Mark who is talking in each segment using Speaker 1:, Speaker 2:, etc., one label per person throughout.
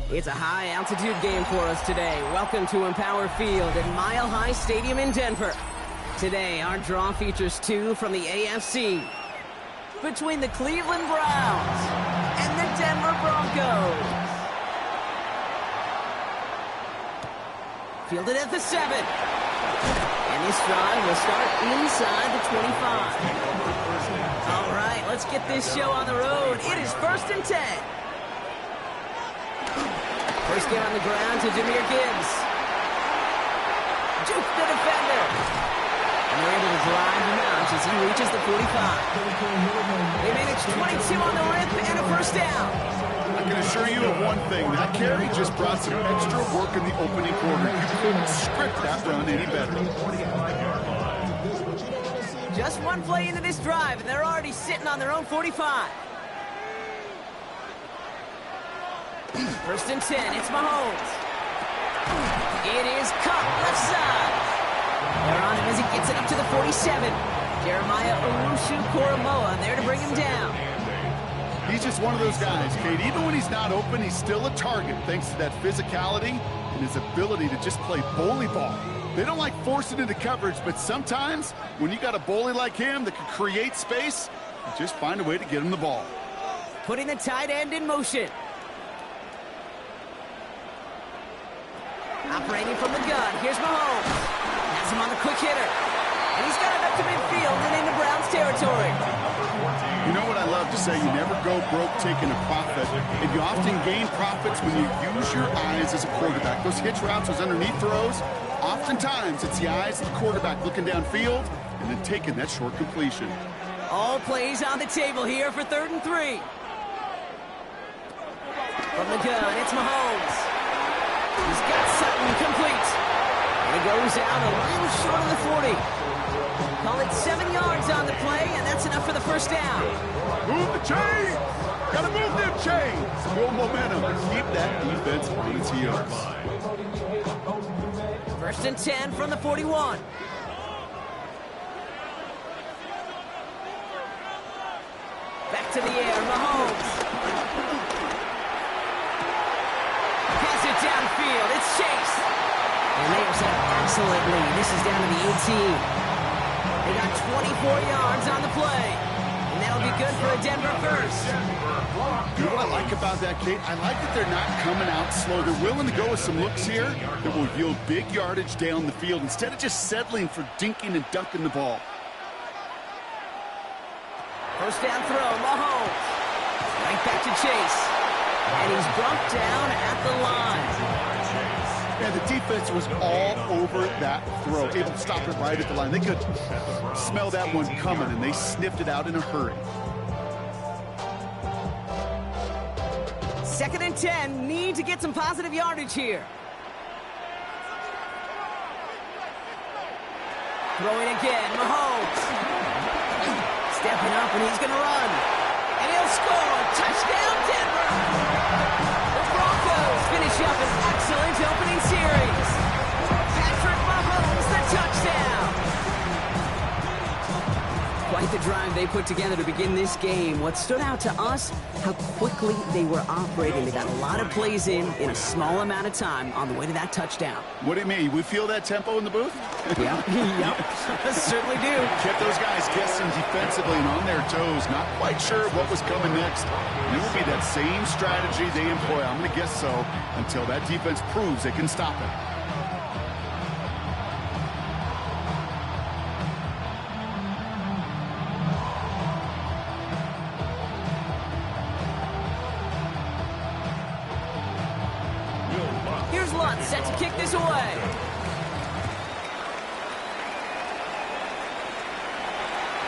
Speaker 1: It's a high-altitude game for us today. Welcome to Empower Field at Mile High Stadium in Denver. Today, our draw features two from the AFC. Between the Cleveland Browns and the Denver Broncos. Fielded at the 7. And this drive will start inside the 25. All right, let's get this show on the road. It is 1st and 10. First get on the ground to Jahmyr Gibbs. Juke the defender. And they're able to drive him out as he reaches the 45. They manage 22 on the rip and a first down.
Speaker 2: I can assure you of one thing. That carry just brought some extra work in the opening quarter. You couldn't script that run any better.
Speaker 1: Just one play into this drive, and they're already sitting on their own 45. 1st and 10, it's Mahomes. It is Kupp, left side. They're on him as he gets it up to the 47. Jeremiah Owusu-Koramoah there to bring him down.
Speaker 2: He's just one of those guys, Kate. Even when he's not open, he's still a target thanks to that physicality and his ability to just play bully ball. They don't like forcing into coverage, but sometimes when you got a bully like him that can create space, you just find a way to get him the ball.
Speaker 1: Putting the tight end in motion. Operating from the gun, here's Mahomes. Has him on the quick hitter. And he's got it up to midfield and into Browns territory.
Speaker 2: You know what I love to say? You never go broke taking a profit. And you often gain profits when you use your eyes as a quarterback. Those hitch routes, those underneath throws, oftentimes it's the eyes of the quarterback looking downfield and then taking that short completion.
Speaker 1: All plays on the table here for 3rd and 3. From the gun, it's Mahomes. He's got Sutton complete. And it goes out a little short of the 40. Call it 7 yards on the play, and that's enough for the first down.
Speaker 2: Move the chains! Gotta move them chains! Build momentum. Keep that defense on its heels.
Speaker 1: 1st and 10 from the 41. Back to the air, Mahomes. Downfield, it's Chase. And they are set up excellently. This is down to the 18. They got 24 yards on the play. And that'll be good for a Denver first.
Speaker 2: You know what I like about that, Kate? I like that they're not coming out slow. They're willing to go with some looks here that will yield big yardage down the field instead of just settling for dinking and dunking the ball.
Speaker 1: First down throw, Mahomes. Right back to Chase. And he's brought down at the line.
Speaker 2: And the defense was all over that throw, able to stop it right at the line. They could smell that one coming, and they sniffed it out in a hurry.
Speaker 1: 2nd and 10, need to get some positive yardage here. Throwing again, Mahomes. Stepping up, and he's going to run. And he'll score. Touchdown, Denver. The Broncos finish up an excellent opening series. Patrick Mahomes, the touchdown. Quite the drive they put together to begin this game. What stood out to us, how quickly they were operating. They got a lot of plays in a small amount of time on the way to that touchdown.
Speaker 2: What do you mean? We feel that tempo in the booth?
Speaker 1: Yeah, yep, certainly do.
Speaker 2: Kept those guys guessing defensively and on their toes, not quite sure what was coming next. And it will be that same strategy they employ, I'm going to guess so, until that defense proves they can stop it.
Speaker 1: Brown set to kick this away.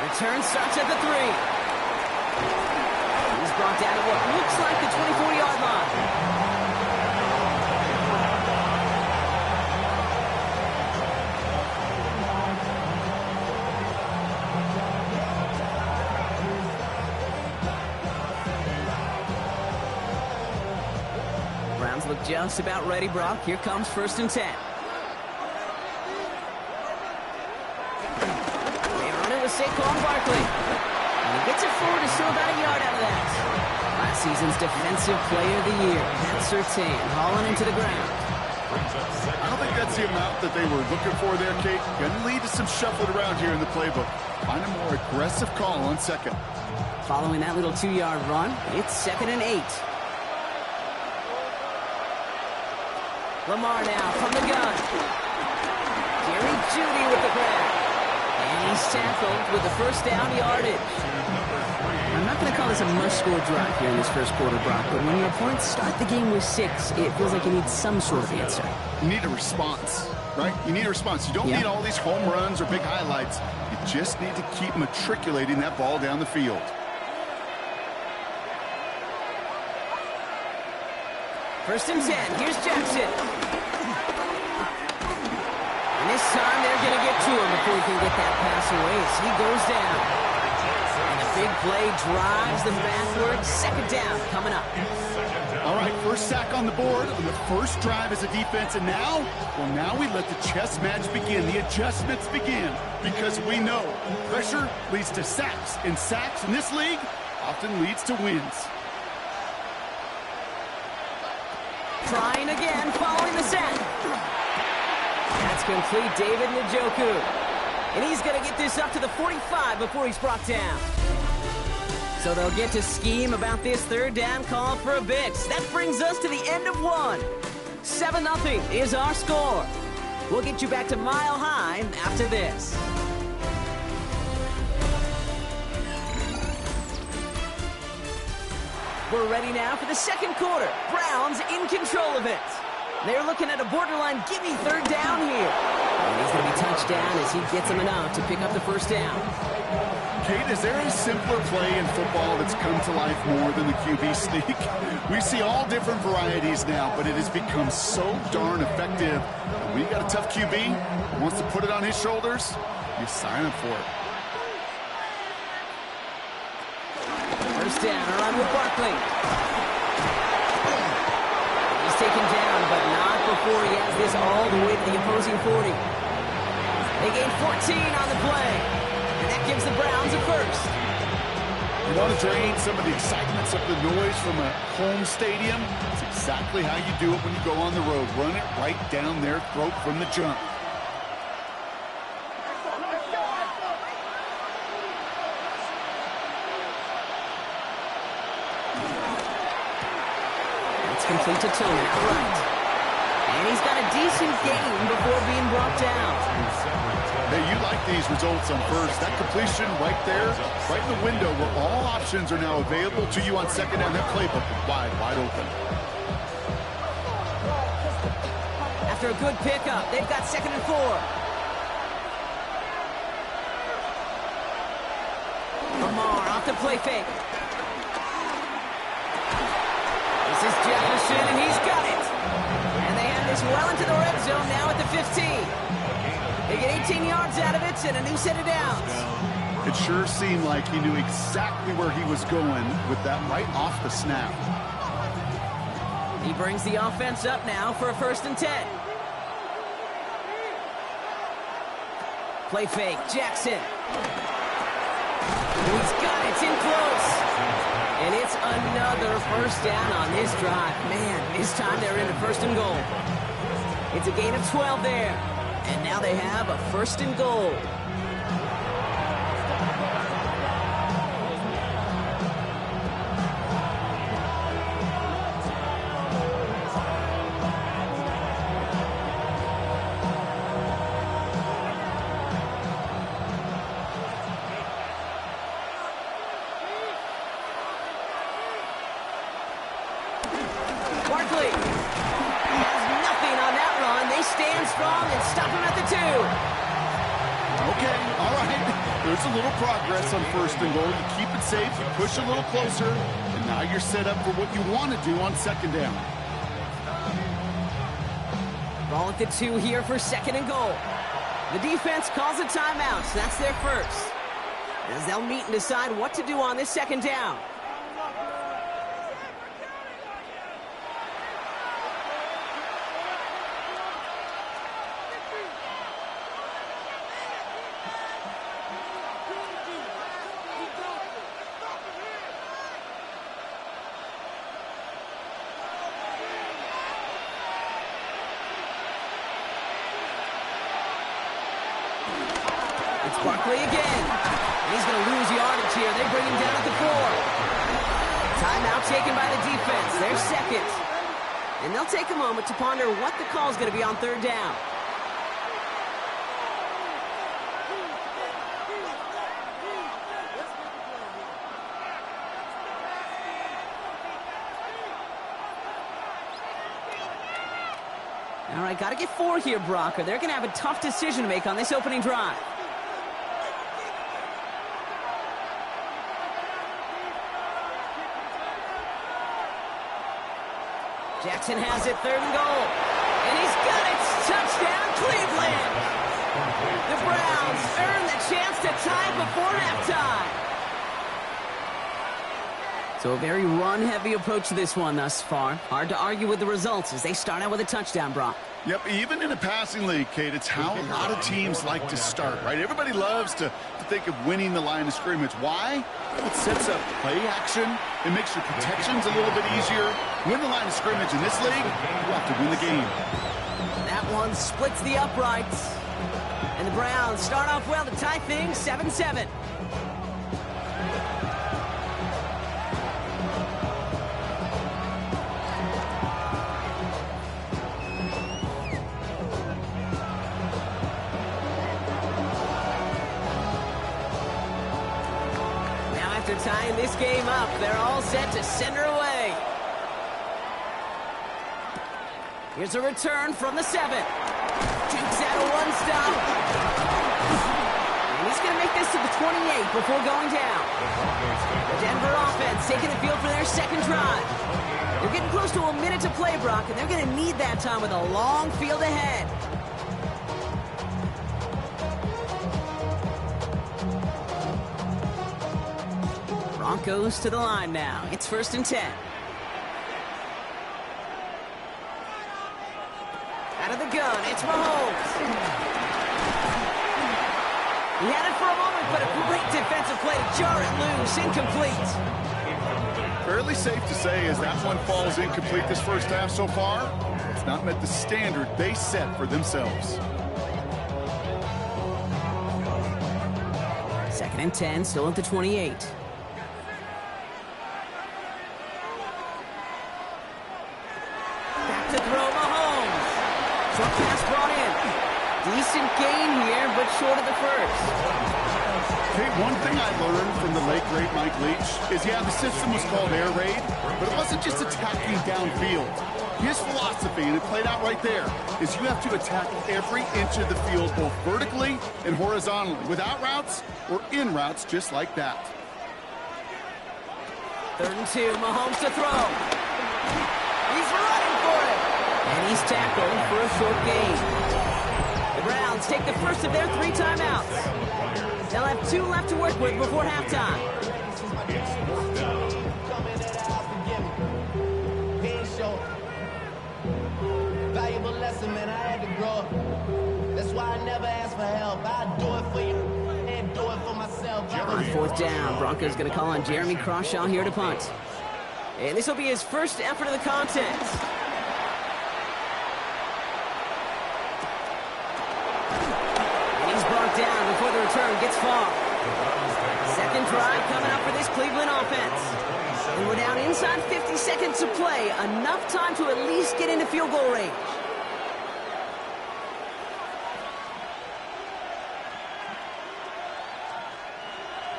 Speaker 1: Return starts at the 3. He's brought down at what looks like the 24-yard line. Browns look just about ready, Brock. Here comes 1st and 10. They run it with Saquon Barkley. And he gets it forward to still about a yard out of that. Last season's Defensive Player of the Year, Matt Surtain, hauling into the ground.
Speaker 2: I don't think that's the amount that they were looking for there, Kate. Going to lead to some shuffling around here in the playbook. Find a more aggressive call on 2nd.
Speaker 1: Following that little 2-yard run, it's 2nd and 8. Lamar now from the gun. Jerry Jeudy with the grab. And he's tackled with the 1st down yardage. I'm not going to call this a must-score drive here in this 1st quarter, Brock, but when your opponents start the game with 6, it feels like you need some sort of answer.
Speaker 2: You need a response, right? You need a response. You don't need all these home runs or big highlights. You just need to keep matriculating that ball down the field.
Speaker 1: First and 10. Here's Jackson. And this time they're going to get to him before he can get that pass away as he goes down. And the big play drives them backwards. 2nd down coming up.
Speaker 2: All right, 1st sack on the board on the 1st drive as a defense. And now, well, now we let the chess match begin. The adjustments begin because we know pressure leads to sacks. And sacks in this league often leads to wins.
Speaker 1: Trying again, following the sack. That's complete, David Njoku. And he's going to get this up to the 45 before he's brought down. So they'll get to scheme about this 3rd down call for a bit. That brings us to the end of 1. 7-0 is our score. We'll get you back to Mile High after this. We're ready now for the 2nd quarter. Browns in control of it. They're looking at a borderline gimme 3rd down here. And he's going to be touched down as he gets him enough to pick up the 1st down.
Speaker 2: Kate, is there a simpler play in football that's come to life more than the QB sneak? We see all different varieties now, but it has become so darn effective. And when you got a tough QB who wants to put it on his shoulders, you sign up for it.
Speaker 1: 1st down, a run with Barkley. He's taken down, but not before he has this all the way to the opposing 40. They gain 14 on the play, and that gives the Browns a 1st.
Speaker 2: You want to drain some of the excitement, some of the noise from a home stadium? It's exactly how you do it when you go on the road. Run it right down their throat from the jump.
Speaker 1: Complete to Tony, right. And he's got a decent game before being brought down.
Speaker 2: Hey, you like these results on 1st. That completion right there, right in the window where all options are now available to you on 2nd down. That playbook wide open.
Speaker 1: After a good pickup, they've got 2nd and 4. Lamar off the play fake. This is Jefferson, and he's got it. And they have this well into the red zone now at the 15. They get 18 yards out of it and a new set of downs.
Speaker 2: It sure seemed like he knew exactly where he was going with that right off the snap.
Speaker 1: He brings the offense up now for a 1st and 10. Play fake, Jackson. He's got it, it's in close. And it's another 1st down on this drive. Man, this time they're into 1st and goal. It's a gain of 12 there. And now they have a 1st and goal. Barkley has nothing on that stand strong and stop him at the 2.
Speaker 2: Okay, all right. There's a little progress on 1st and goal. You keep it safe, you push a little closer, and now you're set up for what you want to do on 2nd down.
Speaker 1: Ball at the 2 here for 2nd and goal. The defense calls a timeout, so that's their first. As they'll meet and decide what to do on this 2nd down. It's Barkley again. And he's going to lose yardage here. They bring him down at the 4. Timeout taken by the defense. They're 2nd. And they'll take a moment to ponder what the call is going to be on 3rd down. All right, got to get 4 here, Brock, or they're going to have a tough decision to make on this opening drive. Jackson has it, 3rd and goal. And he's got it. Touchdown, Cleveland. The Browns earn the chance to tie before halftime. So a very run-heavy approach to this one thus far. Hard to argue with the results as they start out with a touchdown, Brock.
Speaker 2: Yep, even in a passing league, Kate, it's how a lot of teams like to start, right? Everybody loves to think of winning the line of scrimmage. Why? It sets up play action. It makes your protections a little bit easier. Win the line of scrimmage in this league, you have to win the game.
Speaker 1: That one splits the uprights. And the Browns start off well to tie things 7-7. After tying this game up, they're all set to send her away. Here's a return from the 7. Jukes out a 1-stop. And he's going to make this to the 28 before going down. The Denver offense taking the field for their 2nd drive. They're getting close to a minute to play, Brock, and they're going to need that time with a long field ahead. Broncos to the line now. It's 1st and 10. Out of the gun, it's Mahomes. He had it for a moment, but a great defensive play to jar it loose. Incomplete.
Speaker 2: Fairly safe to say as that one falls incomplete this first half so far, it's not met the standard they set for themselves.
Speaker 1: 2nd and 10, still at the 28. To throw Mahomes. Short pass brought in. Decent gain here, but short of the first.
Speaker 2: Hey, one thing I learned from the late, great Mike Leach is, yeah, the system was called air raid, but it wasn't just attacking downfield. His philosophy, and it played out right there, is you have to attack every inch of the field, both vertically and horizontally, without routes or in routes just like that.
Speaker 1: 3rd and 2, Mahomes to throw. He's running for it. And he's tackled for a short gain. The Browns take the first of their 3 timeouts. They'll have 2 left to work with before halftime.
Speaker 3: Valuable lesson, man. I had to grow. That's why I never ask for help. I do it for you and do it for myself.
Speaker 1: On 4th down, Broncos going to call on Jeremy Crawshaw here to punt. And this will be his first effort of the contest. And he's brought down before the return gets far. 2nd drive coming up for this Cleveland offense. And we're down inside 50 seconds to play. Enough time to at least get into field goal range.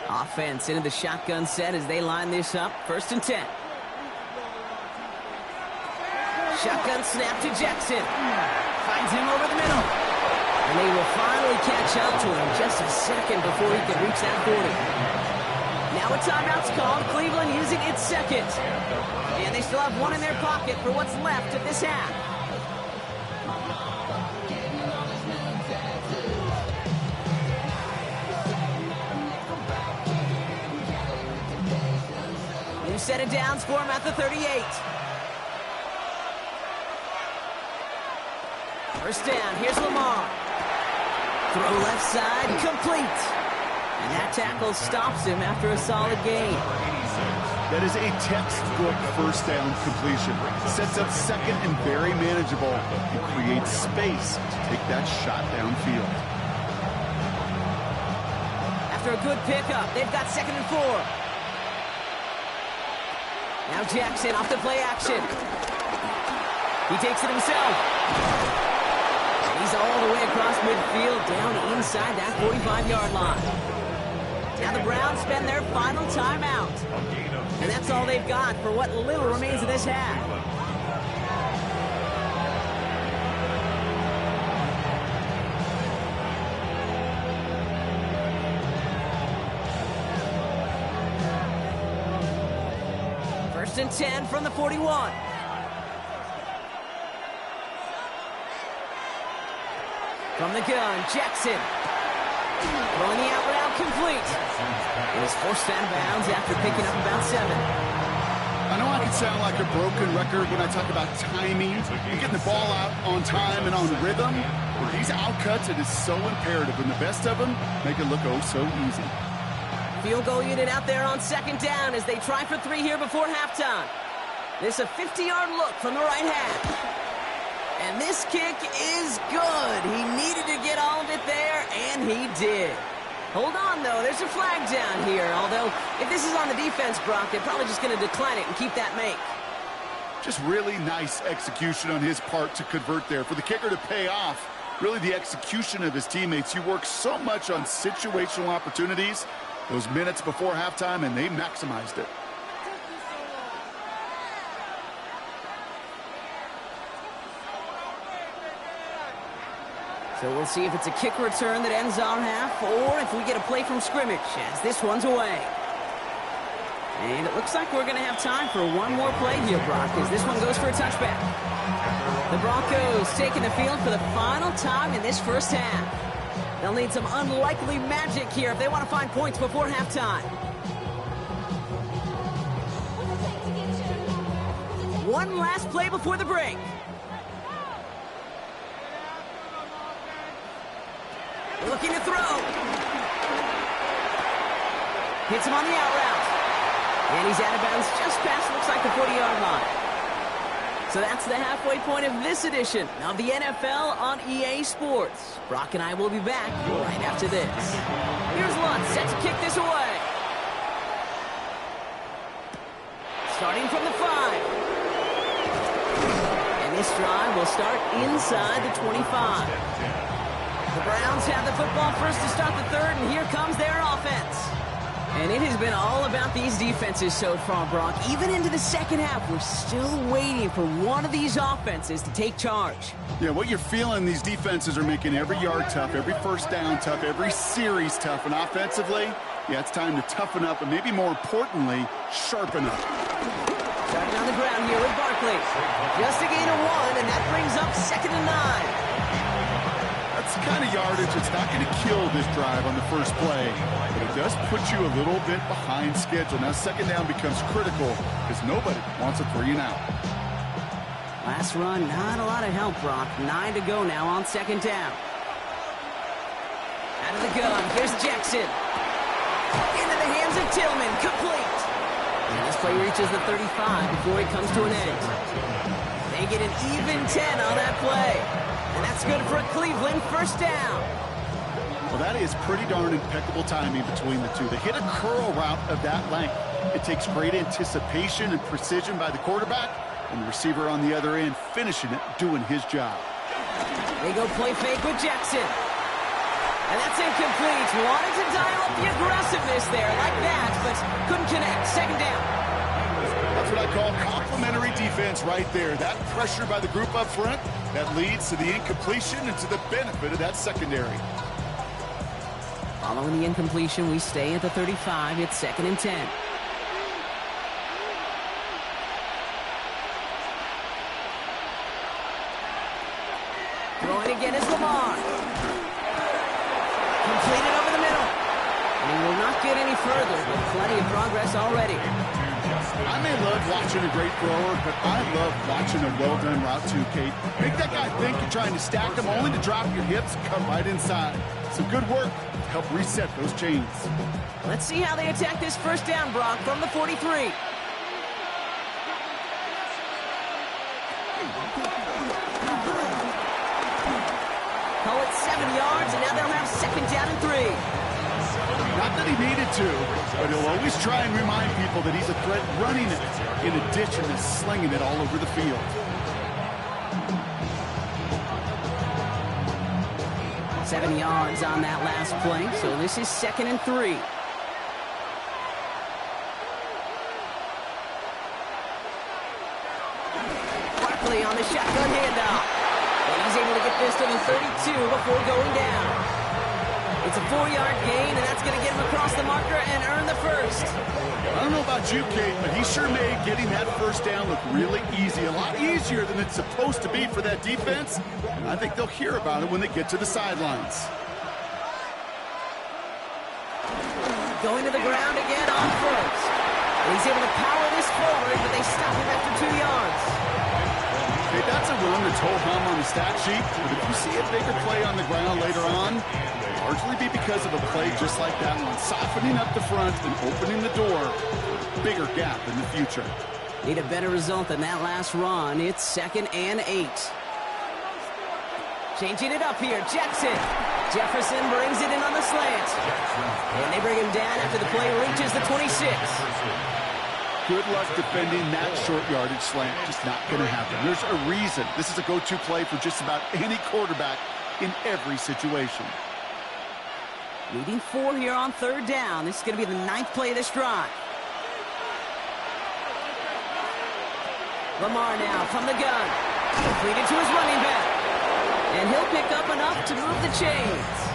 Speaker 1: Offense into the shotgun set as they line this up. 1st and 10. Shotgun snap to Jackson. Finds him over the middle. And they will finally catch up to him just a second before he can reach that 40. Now a timeout's called. Cleveland using its second. And they still have one in their pocket for what's left of this half. New set of downs for him at the 38. First down, here's Lamar. Throw left side, complete. And that tackle stops him after a solid gain.
Speaker 2: That is a textbook first down completion. Sets up second and very manageable. It creates space to take that shot downfield.
Speaker 1: After a good pickup, they've got 2nd and 4. Now Jackson off the play action. He takes it himself. He's all the way across midfield, down inside that 45-yard line. Now the Browns spend their final timeout. And that's all they've got for what little remains of this half. First and 10 from the 41. From the gun, Jackson. Throwing the out route complete. It was forced out of bounds after picking up about 7.
Speaker 2: I know I can sound like a broken record when I talk about timing and getting the ball out on time and on rhythm. But these outcuts, it is so imperative. And the best of them make it look oh so easy.
Speaker 1: Field goal unit out there on 2nd down as they try for 3 here before halftime. This a 50-yard look from the right half. And this kick is good. He needed to get all of it there, and he did. Hold on, though. There's a flag down here. Although, if this is on the defense, Brock, they're probably just going to decline it and keep that make.
Speaker 2: Just really nice execution on his part to convert there. For the kicker to pay off, really the execution of his teammates. You work so much on situational opportunities those minutes before halftime, and they maximized it.
Speaker 1: So we'll see if it's a kick return that ends our half, or if we get a play from scrimmage as this one's away. And it looks like we're going to have time for one more play here, Brock, as this one goes for a touchback. The Broncos taking the field for the final time in this first half. They'll need some unlikely magic here if they want to find points before halftime. One last play before the break. Looking to throw. Hits him on the out route. And he's out of bounds just past, looks like, the 40-yard line. So that's the halfway point of this edition of the NFL on EA Sports. Brock and I will be back right after this. Here's Lutz set to kick this away. Starting from the 5. And this drive will start inside the 25. The Browns have the football first to start the 3rd, and here comes their offense. And it has been all about these defenses so far, Brock. Even into the second half, we're still waiting for one of these offenses to take charge.
Speaker 2: Yeah, what you're feeling, these defenses are making every yard tough, every first down tough, every series tough. And offensively, yeah, it's time to toughen up, and maybe more importantly, sharpen up.
Speaker 1: Starting on the ground here with Barkley. Just a gain of 1, and that brings up 2nd and 9.
Speaker 2: That's the kind of yardage that's not going to kill this drive on the first play, but it does put you a little bit behind schedule. Now 2nd down becomes critical because nobody wants a 3 and out.
Speaker 1: Last run, not a lot of help, Brock. 9 to go now on 2nd down. Out of the gun, here's Jackson. Into the hands of Tillman, complete. And this play reaches the 35 before it comes to an end. They get an even 10 on that play. And that's good for a Cleveland first down.
Speaker 2: Well, that is pretty darn impeccable timing between the two. They hit a curl route of that length. It takes great anticipation and precision by the quarterback, and the receiver on the other end finishing it, doing his job.
Speaker 1: They go play fake with Jackson. And that's incomplete. Wanted to dial up the aggressiveness there like that, but couldn't connect. 2nd down.
Speaker 2: That's what I call complimentary defense right there. That pressure by the group up front That leads to the incompletion and to the benefit of that secondary.
Speaker 1: Following the incompletion, we stay at the 35. It's 2nd and 10. Throwing again is Lamar. Completed over the middle. And he will not get any further, but plenty of progress already.
Speaker 2: I may love watching a great thrower, but I love watching a well-done route too, Kate. Make that guy think you're trying to stack him only to drop your hips and come right inside. Some good work to help reset those chains.
Speaker 1: Let's see how they attack this first down, Brock, from the 43. Call it 7 yards, and now they'll have 2nd down and 3.
Speaker 2: Not that he needed to, but he'll always try and remind people that he's a threat running it, in addition to slinging it all over the field.
Speaker 1: 7 yards on that last play, so this is 2nd and 3. Barkley on the shotgun handoff. And he's able to get this to the 32 before going down. It's a 4-yard gain, and that's going to get him across the marker and earn the first.
Speaker 2: I don't know about you, Kate, but he sure made getting that first down look really easy. A lot easier than it's supposed to be for that defense. And I think they'll hear about it when they get to the sidelines.
Speaker 1: Going to the ground again on first. And he's able to power this forward, but they stop him after 2 yards.
Speaker 2: Okay, that's a run that's ho-hum on the stat sheet, but if you see a bigger play on the ground later on, it'll largely be because of a play just like that one, softening up the front and opening the door for a bigger gap in the future.
Speaker 1: Need a better result than that last run. It's 2nd and 8. Changing it up here, Jackson. Jefferson brings it in on the slant. And they bring him down after the play reaches the 26.
Speaker 2: Good luck defending that short yardage slant. Just not going to happen. There's a reason. This is a go-to play for just about any quarterback in every situation.
Speaker 1: Needing 4 here on 3rd down. This is going to be the 9th play of this drive. Lamar now from the gun. Completed to his running back. And he'll pick up enough to move the chains.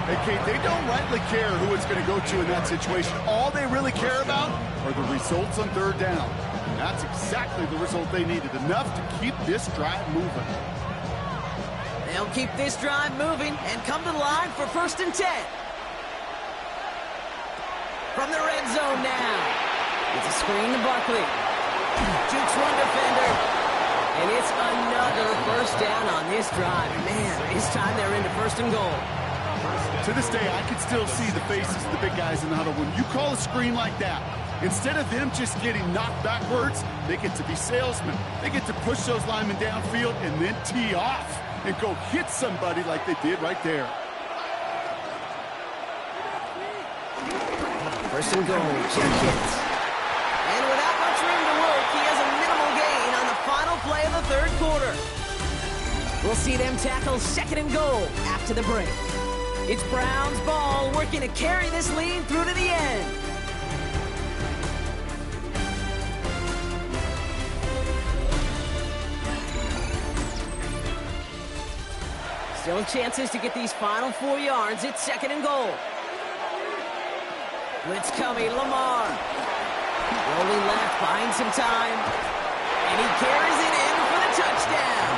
Speaker 2: Hey, Kate, they don't rightly care who it's going to go to in that situation. All they really care about are the results on 3rd down. And that's exactly the result they needed. Enough to keep this drive moving.
Speaker 1: They'll keep this drive moving and come to the line for 1st and 10. From the red zone now. It's a screen to Barkley. Jukes one defender. And it's another 1st down on this drive. Man, this time they're into 1st and goal.
Speaker 2: To this day, I can still see the faces of the big guys in the huddle. When you call a screen like that, instead of them just getting knocked backwards, they get to be salesmen. They get to push those linemen downfield and then tee off and go hit somebody like they did right there.
Speaker 1: 1st and goal, Jenkins. And without much room to work, he has a minimal gain on the final play of the 3rd quarter. We'll see them tackle 2nd and goal after the break. It's Browns ball, working to carry this lead through to the end. Still chances to get these final 4 yards. It's 2nd and goal. Blitz coming, Lamar. Rolling left, buying some time. And he carries it in for the touchdown.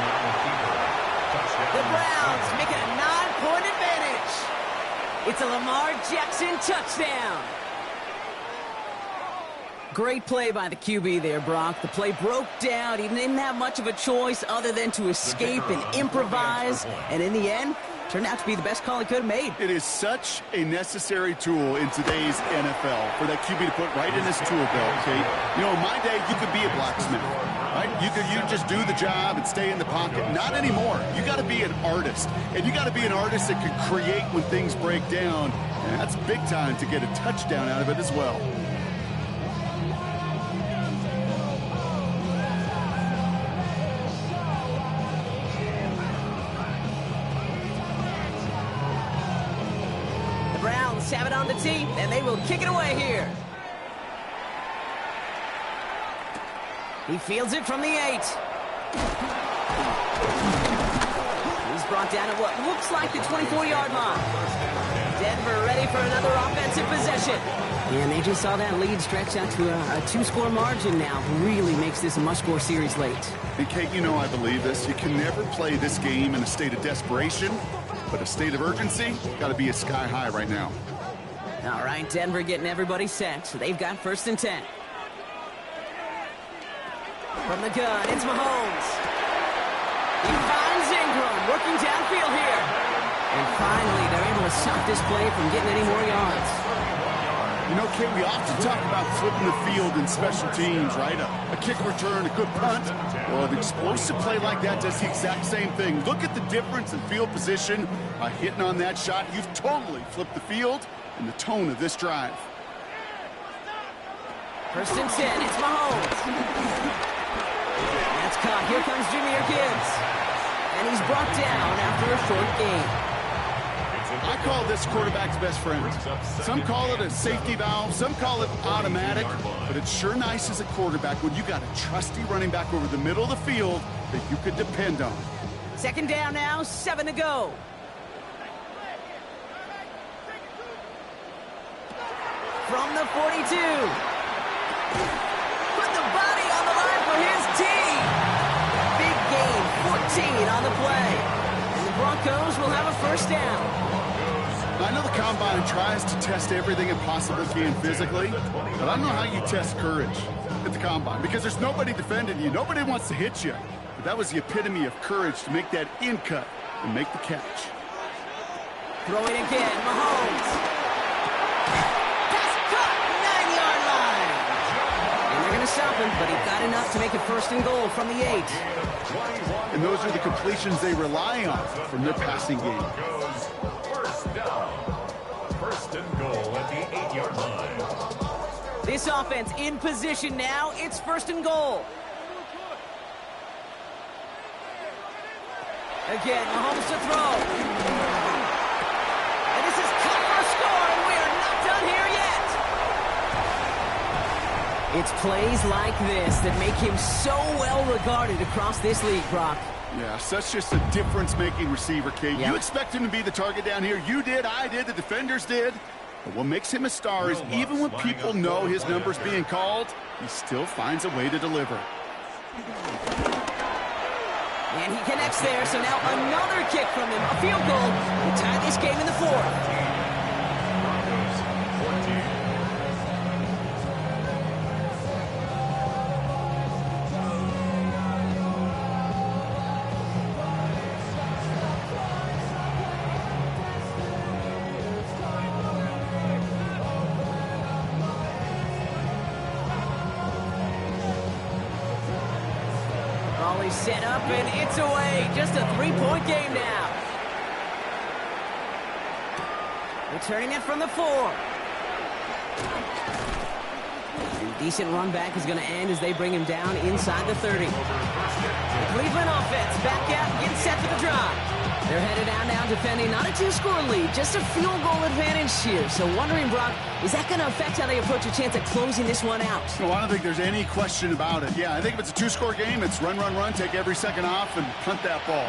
Speaker 1: The Browns make it a 9-point advantage. It's a Lamar Jackson touchdown. Great play by the QB there, Brock. The play broke down. He didn't have much of a choice other than to escape and improvise. And in the end, turned out to be the best call he could have made.
Speaker 2: It is such a necessary tool in today's NFL for that QB to put right in his tool belt, Kate. You know, in my day, you could be a blacksmith, right? You just do the job and stay in the pocket. Not anymore. You got to be an artist. And you got to be an artist that can create when things break down. And that's big time to get a touchdown out of it as well.
Speaker 1: Have it on the tee, and they will kick it away here. He fields it from the 8. He's brought down at what looks like the 24-yard line. Denver ready for another offensive possession. And they just saw that lead stretch out to a two-score margin now. Really makes this a must-score series late.
Speaker 2: And Kate, you know I believe this. You can never play this game in a state of desperation, but a state of urgency got to be at sky high right now.
Speaker 1: All right, Denver getting everybody set. So they've got 1st and 10. From the gun, it's Mahomes. He finds Ingram, working downfield here. And finally, they're able to stop this play from getting any more yards.
Speaker 2: You know, Kate, we often talk about flipping the field in special teams, right? A kick return, a good punt. Well, an explosive play like that does the exact same thing. Look at the difference in field position. By hitting on that shot, you've totally flipped the field and the tone of this drive.
Speaker 1: 1st and 10, it's Mahomes. That's caught. Here comes Jahmyr Gibbs. And he's brought down after a short gain.
Speaker 2: I call this quarterback's best friend. Some call it a safety valve, some call it automatic, but it's sure nice as a quarterback when you got a trusty running back over the middle of the field that you can depend on.
Speaker 1: 2nd down now, 7 to go. From the 42. Put the body on the line for his team. Big gain, 14 on the play. And the Broncos will have a 1st down.
Speaker 2: I know the Combine tries to test everything it possibly can physically, but I don't know how you test courage at the Combine because there's nobody defending you. Nobody wants to hit you. But that was the epitome of courage to make that in cut and make the catch.
Speaker 1: Throwing again, Mahomes. Pass caught, 9-yard line. And they're going to stop him, but he got enough to make it 1st and goal from the 8.
Speaker 2: And those are the completions they rely on from their passing game.
Speaker 4: 1st and goal at the 8-yard line.
Speaker 1: This offense in position now. It's 1st and goal. Again, Mahomes to throw. And this is cut for a score, and we are not done here yet. It's plays like this that make him so well regarded across this league, Brock.
Speaker 2: Yeah, such just a difference-making receiver, Kate.
Speaker 1: Yeah.
Speaker 2: You expect him to be the target down here. You did, I did, the defenders did. But what makes him a star is even when people know his number's being called, he still finds a way to deliver.
Speaker 1: And he connects there, so now another kick from him. A field goal to tie this game in the 4th.
Speaker 4: Broncos 14.
Speaker 1: Raleigh set up, and it's away. Just a 3-point game now. Returning it from the 4. And decent run back is going to end as they bring him down inside the 30. The Cleveland offense back out and getting set for the drive. They're headed out now defending not a 2-score lead, just a field goal advantage here. So wondering, Brock, is that going to affect how they approach a chance at closing this one out?
Speaker 2: No, I don't think there's any question about it. Yeah, I think if it's a 2-score game, it's run, run, run, take every second off, and punt that ball.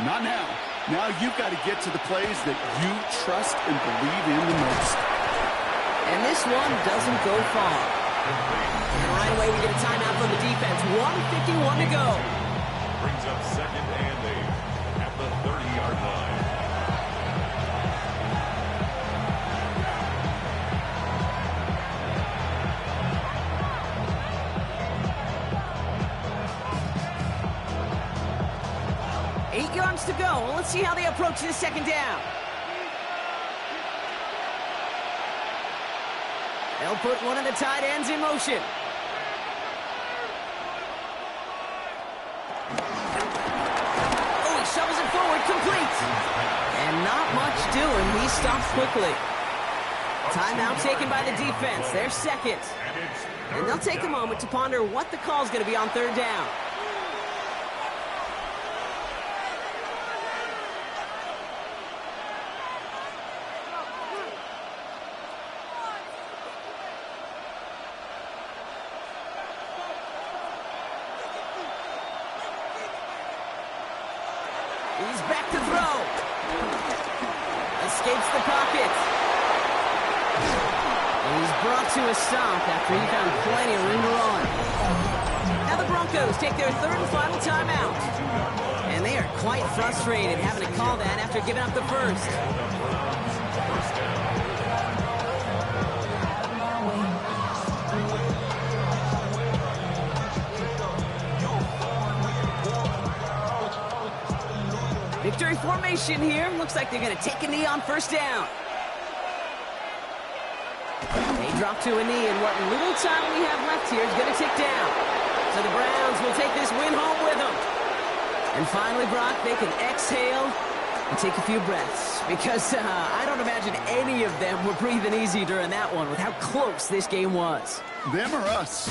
Speaker 2: Not now. Now you've got to get to the plays that you trust and believe in the most.
Speaker 1: And this one doesn't go far. And right away we get a timeout from the defense. 1:51 to go.
Speaker 4: Brings up 2nd and 8 at the 30-yard line.
Speaker 1: Eight yards to go. Well, let's see how they approach this 2nd down. They'll put one of the tight ends in motion. Oh, he shovels it forward, complete. And not much doing. He stops quickly. Timeout taken by the defense. They're 2nd. And they'll take a moment to ponder what the call's going to be on 3rd down. He's back to throw. Escapes the pocket. And he's brought to a stop after he found plenty of room to run. Now the Broncos take their third and final timeout. And they are quite frustrated having to call that after giving up the first. Victory formation here. Looks like they're going to take a knee on first down. They drop to a knee, and what little time we have left here is going to tick down. So the Browns will take this win home with them. And finally, Brock, they can exhale and take a few breaths. Because I don't imagine any of them were breathing easy during that one with how close this game was.
Speaker 2: Them or us?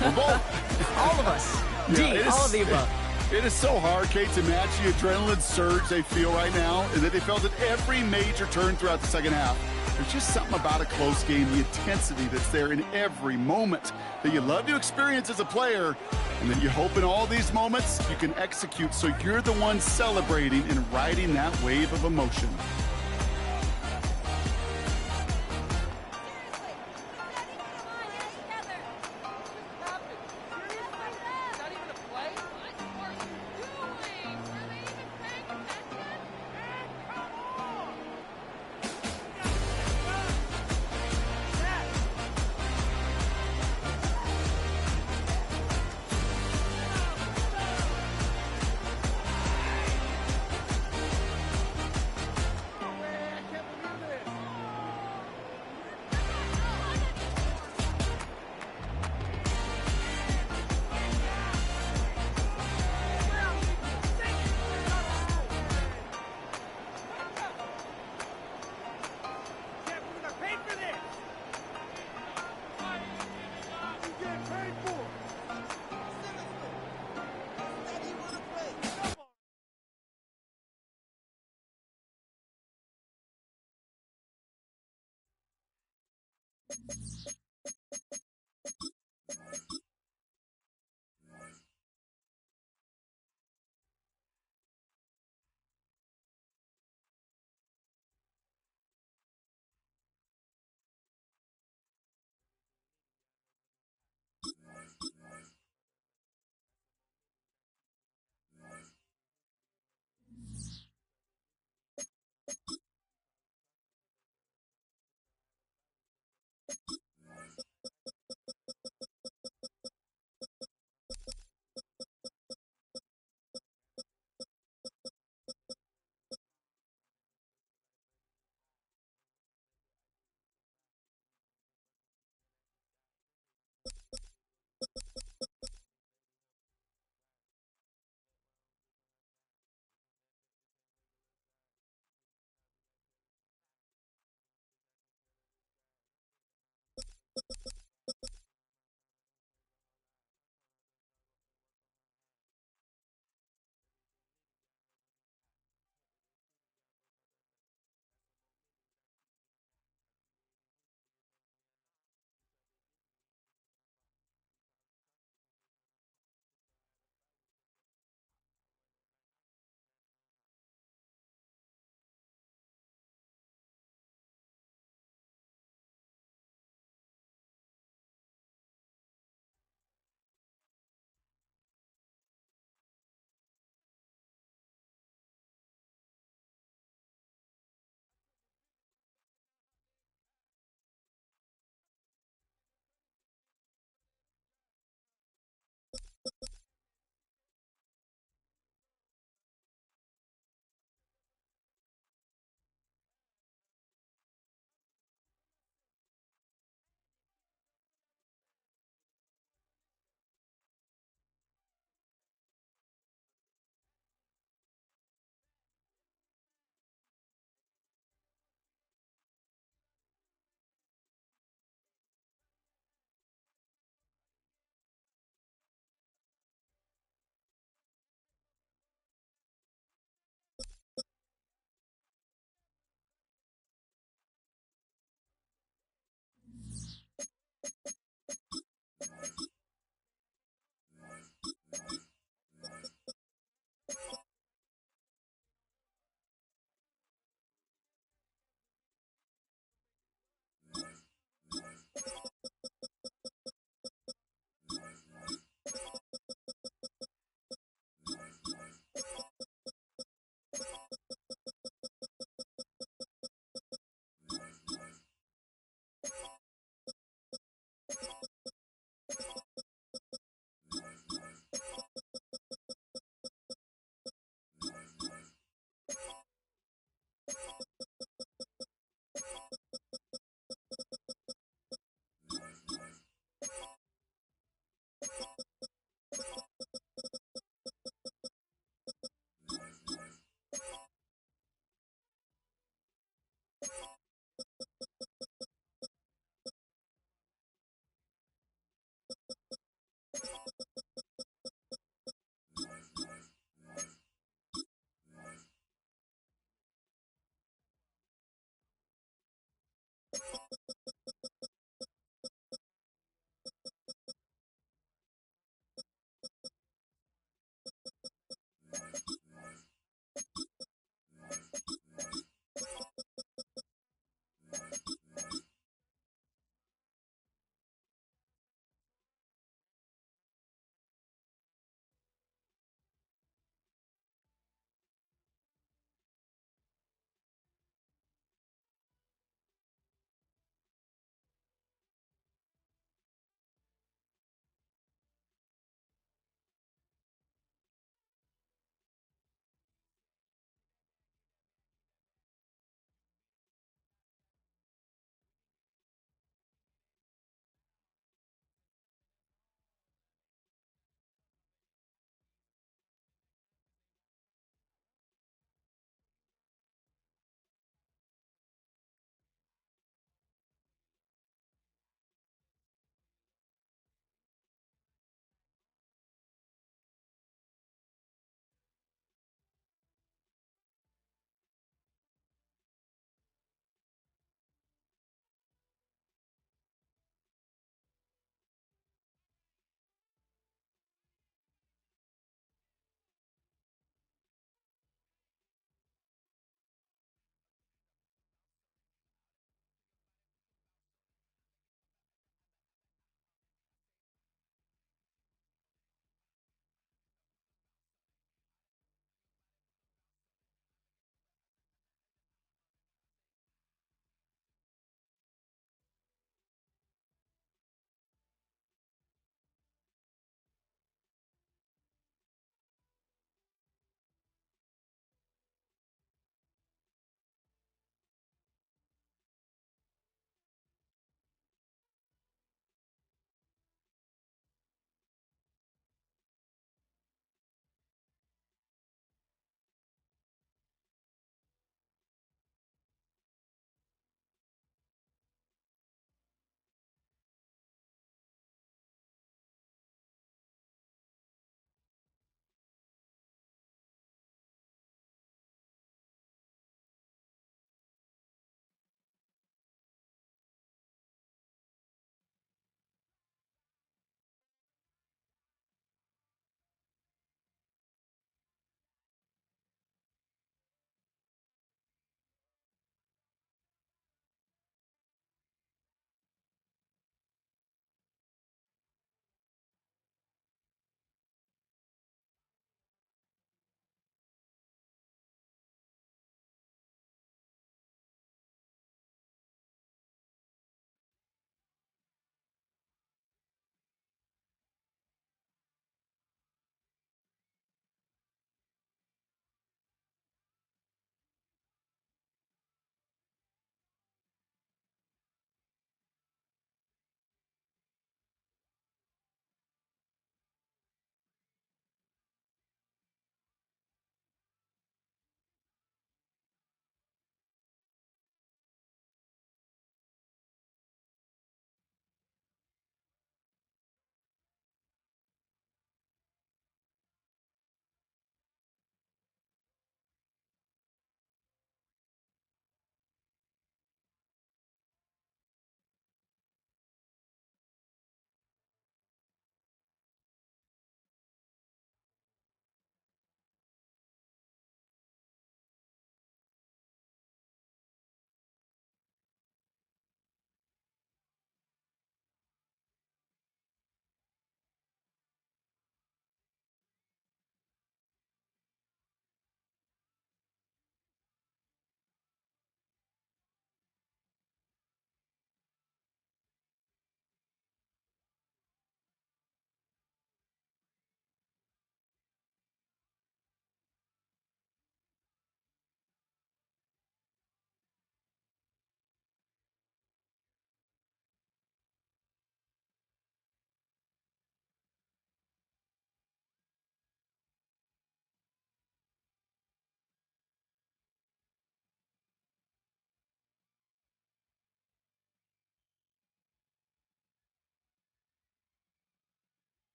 Speaker 2: We're both.
Speaker 1: All of us.
Speaker 2: Yeah,
Speaker 1: all of the above.
Speaker 2: It is so hard, Kate, to match the adrenaline surge they feel right now, and that they felt at every major turn throughout the second half. There's just something about a close game, the intensity that's there in every moment that you love to experience as a player, and that you hope in all these moments you can execute so you're the one celebrating and riding that wave of emotion.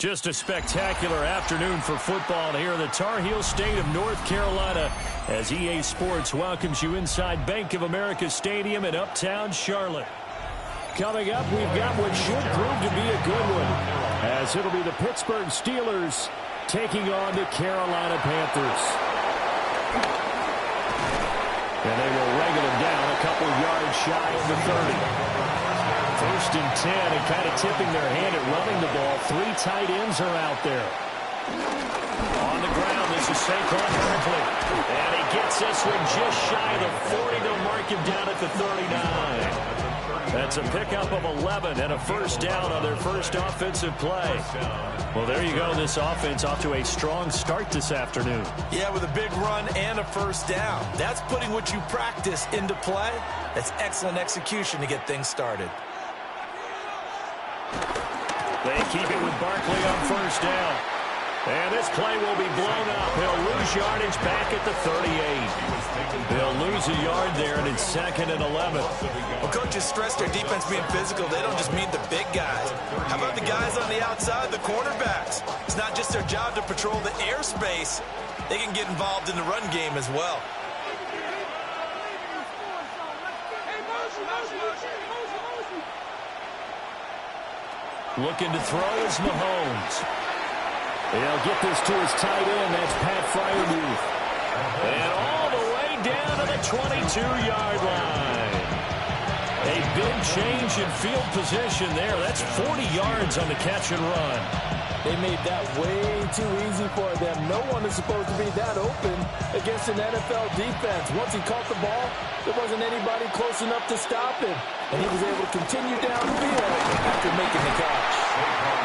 Speaker 5: Just a spectacular afternoon for football here in the Tar Heel state of North Carolina as EA Sports welcomes you inside Bank of America Stadium in Uptown Charlotte. Coming up, we've got what should prove to be a good one, as it'll be the Pittsburgh Steelers taking on the Carolina Panthers. And they will wrangle them down a couple yards shy of the 30. First and 10, and kind of tipping their hand at running the ball. 3 tight ends are out there. On the ground, this is Saquon Barkley. And he gets this one just shy of the 40. They'll mark him down at the 39. That's a pickup of 11 and a first down on their first offensive play. Well, there you go. This offense off to a strong start this afternoon.
Speaker 6: Yeah, with a big run and a first down. That's putting what you practice into play. That's excellent execution to get things started.
Speaker 5: They keep it with Barkley on first down. And this play will be blown up. He'll lose yardage back at the 38. They'll lose a yard there, and it's 2nd and 11.
Speaker 6: Well, coaches stress their defense being physical. They don't just mean the big guys. How about the guys on the outside, the cornerbacks? It's not just their job to patrol the airspace. They can get involved in the run game as well.
Speaker 5: Looking to throw is Mahomes. He'll get this to his tight end. That's Pat Freiermuth. And all the way down to the 22-yard line. A big change in field position there. That's 40 yards on the catch and run.
Speaker 6: They made that way too easy for them. No one is supposed to be that open against an NFL defense. Once he caught the ball, there wasn't anybody close enough to stop him. And he was able to continue downfield after making the catch.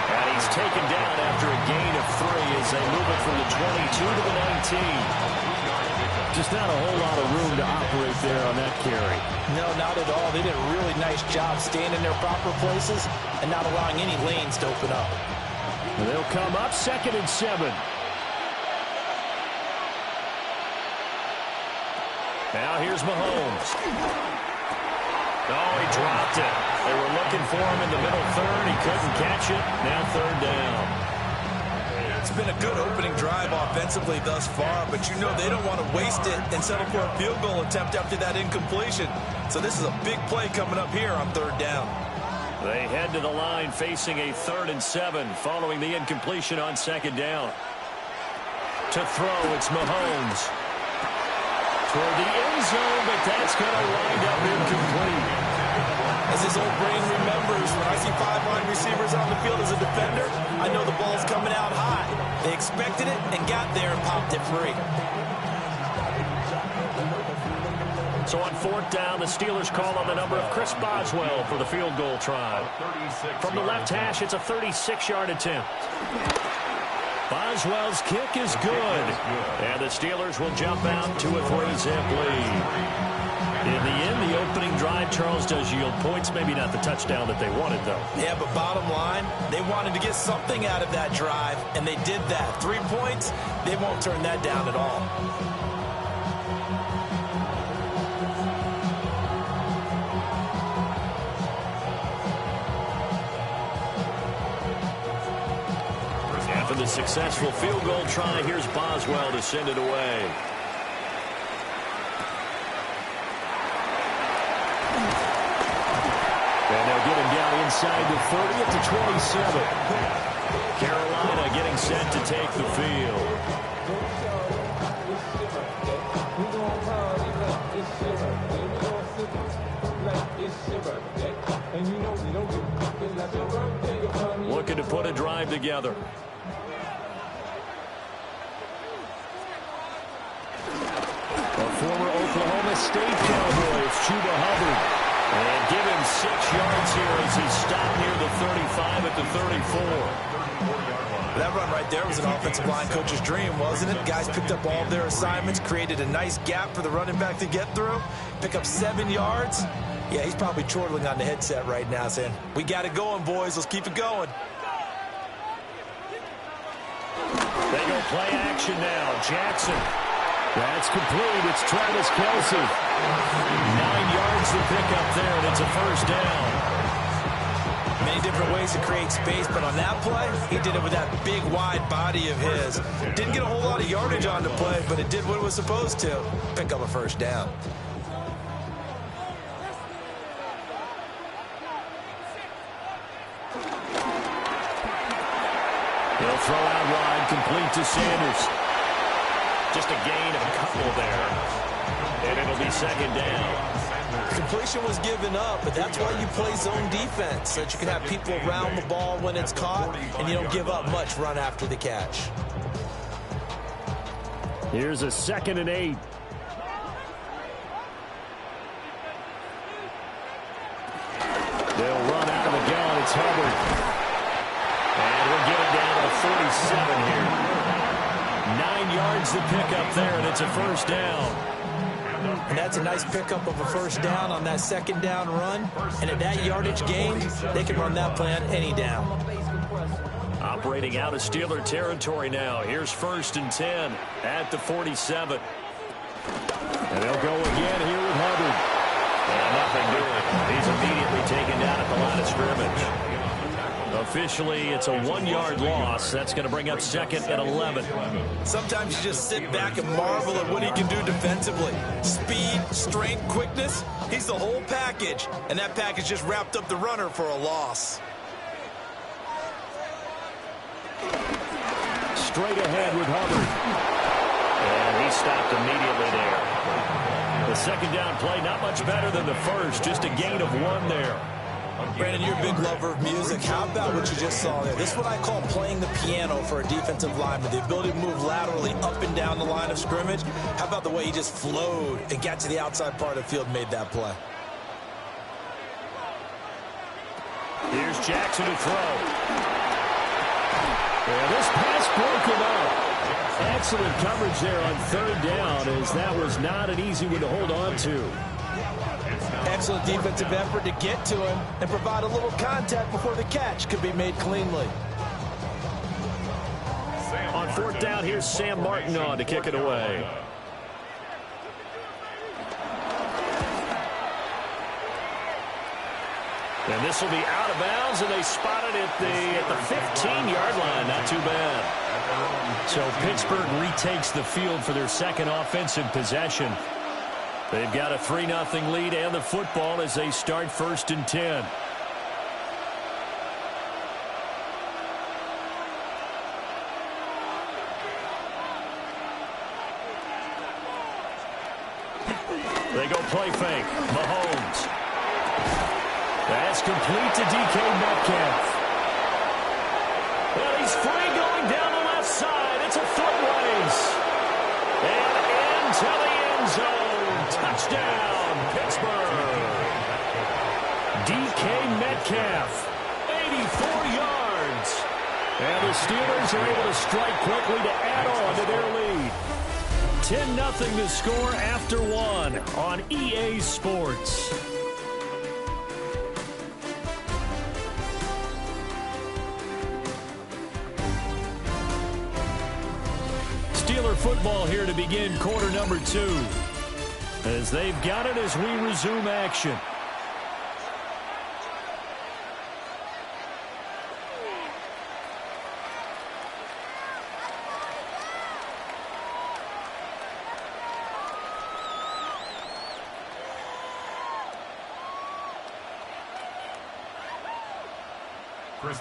Speaker 5: And he's taken down after a gain of 3 as they move it from the 22 to the 19. Just not a whole lot of room to operate there on that carry.
Speaker 6: No, not at all. They did a really nice job staying in their proper places and not allowing any lanes to open up.
Speaker 5: And they'll come up 2nd and 7. Now here's Mahomes. Oh, he dropped it. They were looking for him in the middle third. He couldn't catch it. Now 3rd down.
Speaker 6: It's been a good opening drive offensively thus far, but you know they don't want to waste it and settle for a field goal attempt after that incompletion. So this is a big play coming up here on 3rd down.
Speaker 5: They head to the line facing a 3rd and 7 following the incompletion on 2nd down. To throw, it's Mahomes. Toward the end zone, but that's going to wind up incomplete.
Speaker 6: As his old brain remembers, when I see 5 wide receivers on the field as a defender, I know the ball's coming out high. They expected it and got there and popped it free.
Speaker 5: So on 4th down, the Steelers call on the number of Chris Boswell for the field goal try. From the left hash, it's a 36-yard attempt. Boswell's kick is good. And the Steelers will jump out to a 3-zip lead. In the end, the opening drive, Charles, does yield points. Maybe not the touchdown that they wanted, though.
Speaker 6: Yeah, but bottom line, they wanted to get something out of that drive, and they did that. 3 points, they won't turn that down at all.
Speaker 5: After the successful field goal try, here's Boswell to send it away. And they'll get him down inside the 30 at the 27. Carolina getting set to take the field. Looking to put a drive together. A former Oklahoma State Cowboy, it's Chuba Hubbard. And give him 6 yards here as he stopped near the 35 at the 34.
Speaker 6: That run right there was an offensive line coach's dream, wasn't it? Guys picked up all of their assignments, created a nice gap for the running back to get through, pick up 7 yards. Yeah, he's probably chortling on the headset right now saying, we got it going, boys. Let's keep it going.
Speaker 5: They go play action now. Jackson. That's complete. It's Travis Kelce. 9 yards to pick up there, and it's a first down.
Speaker 6: Many different ways to create space, but on that play, he did it with that big, wide body of his. Didn't get a whole lot of yardage on the play, but it did what it was supposed to. Pick up a first down.
Speaker 5: He'll throw out wide, complete to Sanders. Just a gain of a couple there. And it'll be second down.
Speaker 6: Completion was given up, but that's why you play zone defense, so that you can have people around the ball when it's caught, and you don't give up much run after the catch.
Speaker 5: Here's a 2nd and 8. They'll run out of the gun. It's Hubbard. And we'll get it down to the 47 here. 9 yards to pick up there, and it's a first down.
Speaker 6: And that's a nice pickup of a first down on that 2nd down run. And at that yardage gain, they can run that play on any down.
Speaker 5: Operating out of Steeler territory now. Here's 1st and 10 at the 47. And they'll go again here with Hubbard. And nothing doing. He's immediately taken down at the line of scrimmage. Officially, it's a 1-yard loss. That's going to bring up 2nd and 11.
Speaker 6: Sometimes you just sit back and marvel at what he can do defensively. Speed, strength, quickness. He's the whole package. And that package just wrapped up the runner for a loss.
Speaker 5: Straight ahead with Hubbard. And he stopped immediately there. The 2nd down play, not much better than the first. Just a gain of 1 there.
Speaker 6: Brandon, you're a big lover of music. How about what you just saw there? This is what I call playing the piano for a defensive lineman. The ability to move laterally up and down the line of scrimmage. How about the way he just flowed and got to the outside part of the field and made that play?
Speaker 5: Here's Jackson to throw. And this pass broken up. Excellent coverage there on 3rd down, as that was not an easy one to hold on to.
Speaker 6: Excellent defensive effort to get to him and provide a little contact before the catch could be made cleanly.
Speaker 5: On 4th down, here's Sam Martin on to kick it away. And this will be out of bounds, and they spot it at the 15-yard line. Not too bad. So Pittsburgh retakes the field for their 2nd offensive possession. They've got a 3-0 lead and the football as they start 1st and 10. They go play fake. Mahomes. That's complete to DK Metcalf. Well, he's free going down the left side. It's a foot race. And into the end zone. Touchdown, Pittsburgh. DK Metcalf, 84 yards. And the Steelers are able to strike quickly to add on to their lead. 10-0 to score after one on EA Sports. Steeler football here to begin quarter number 2. As they've got it as we resume action.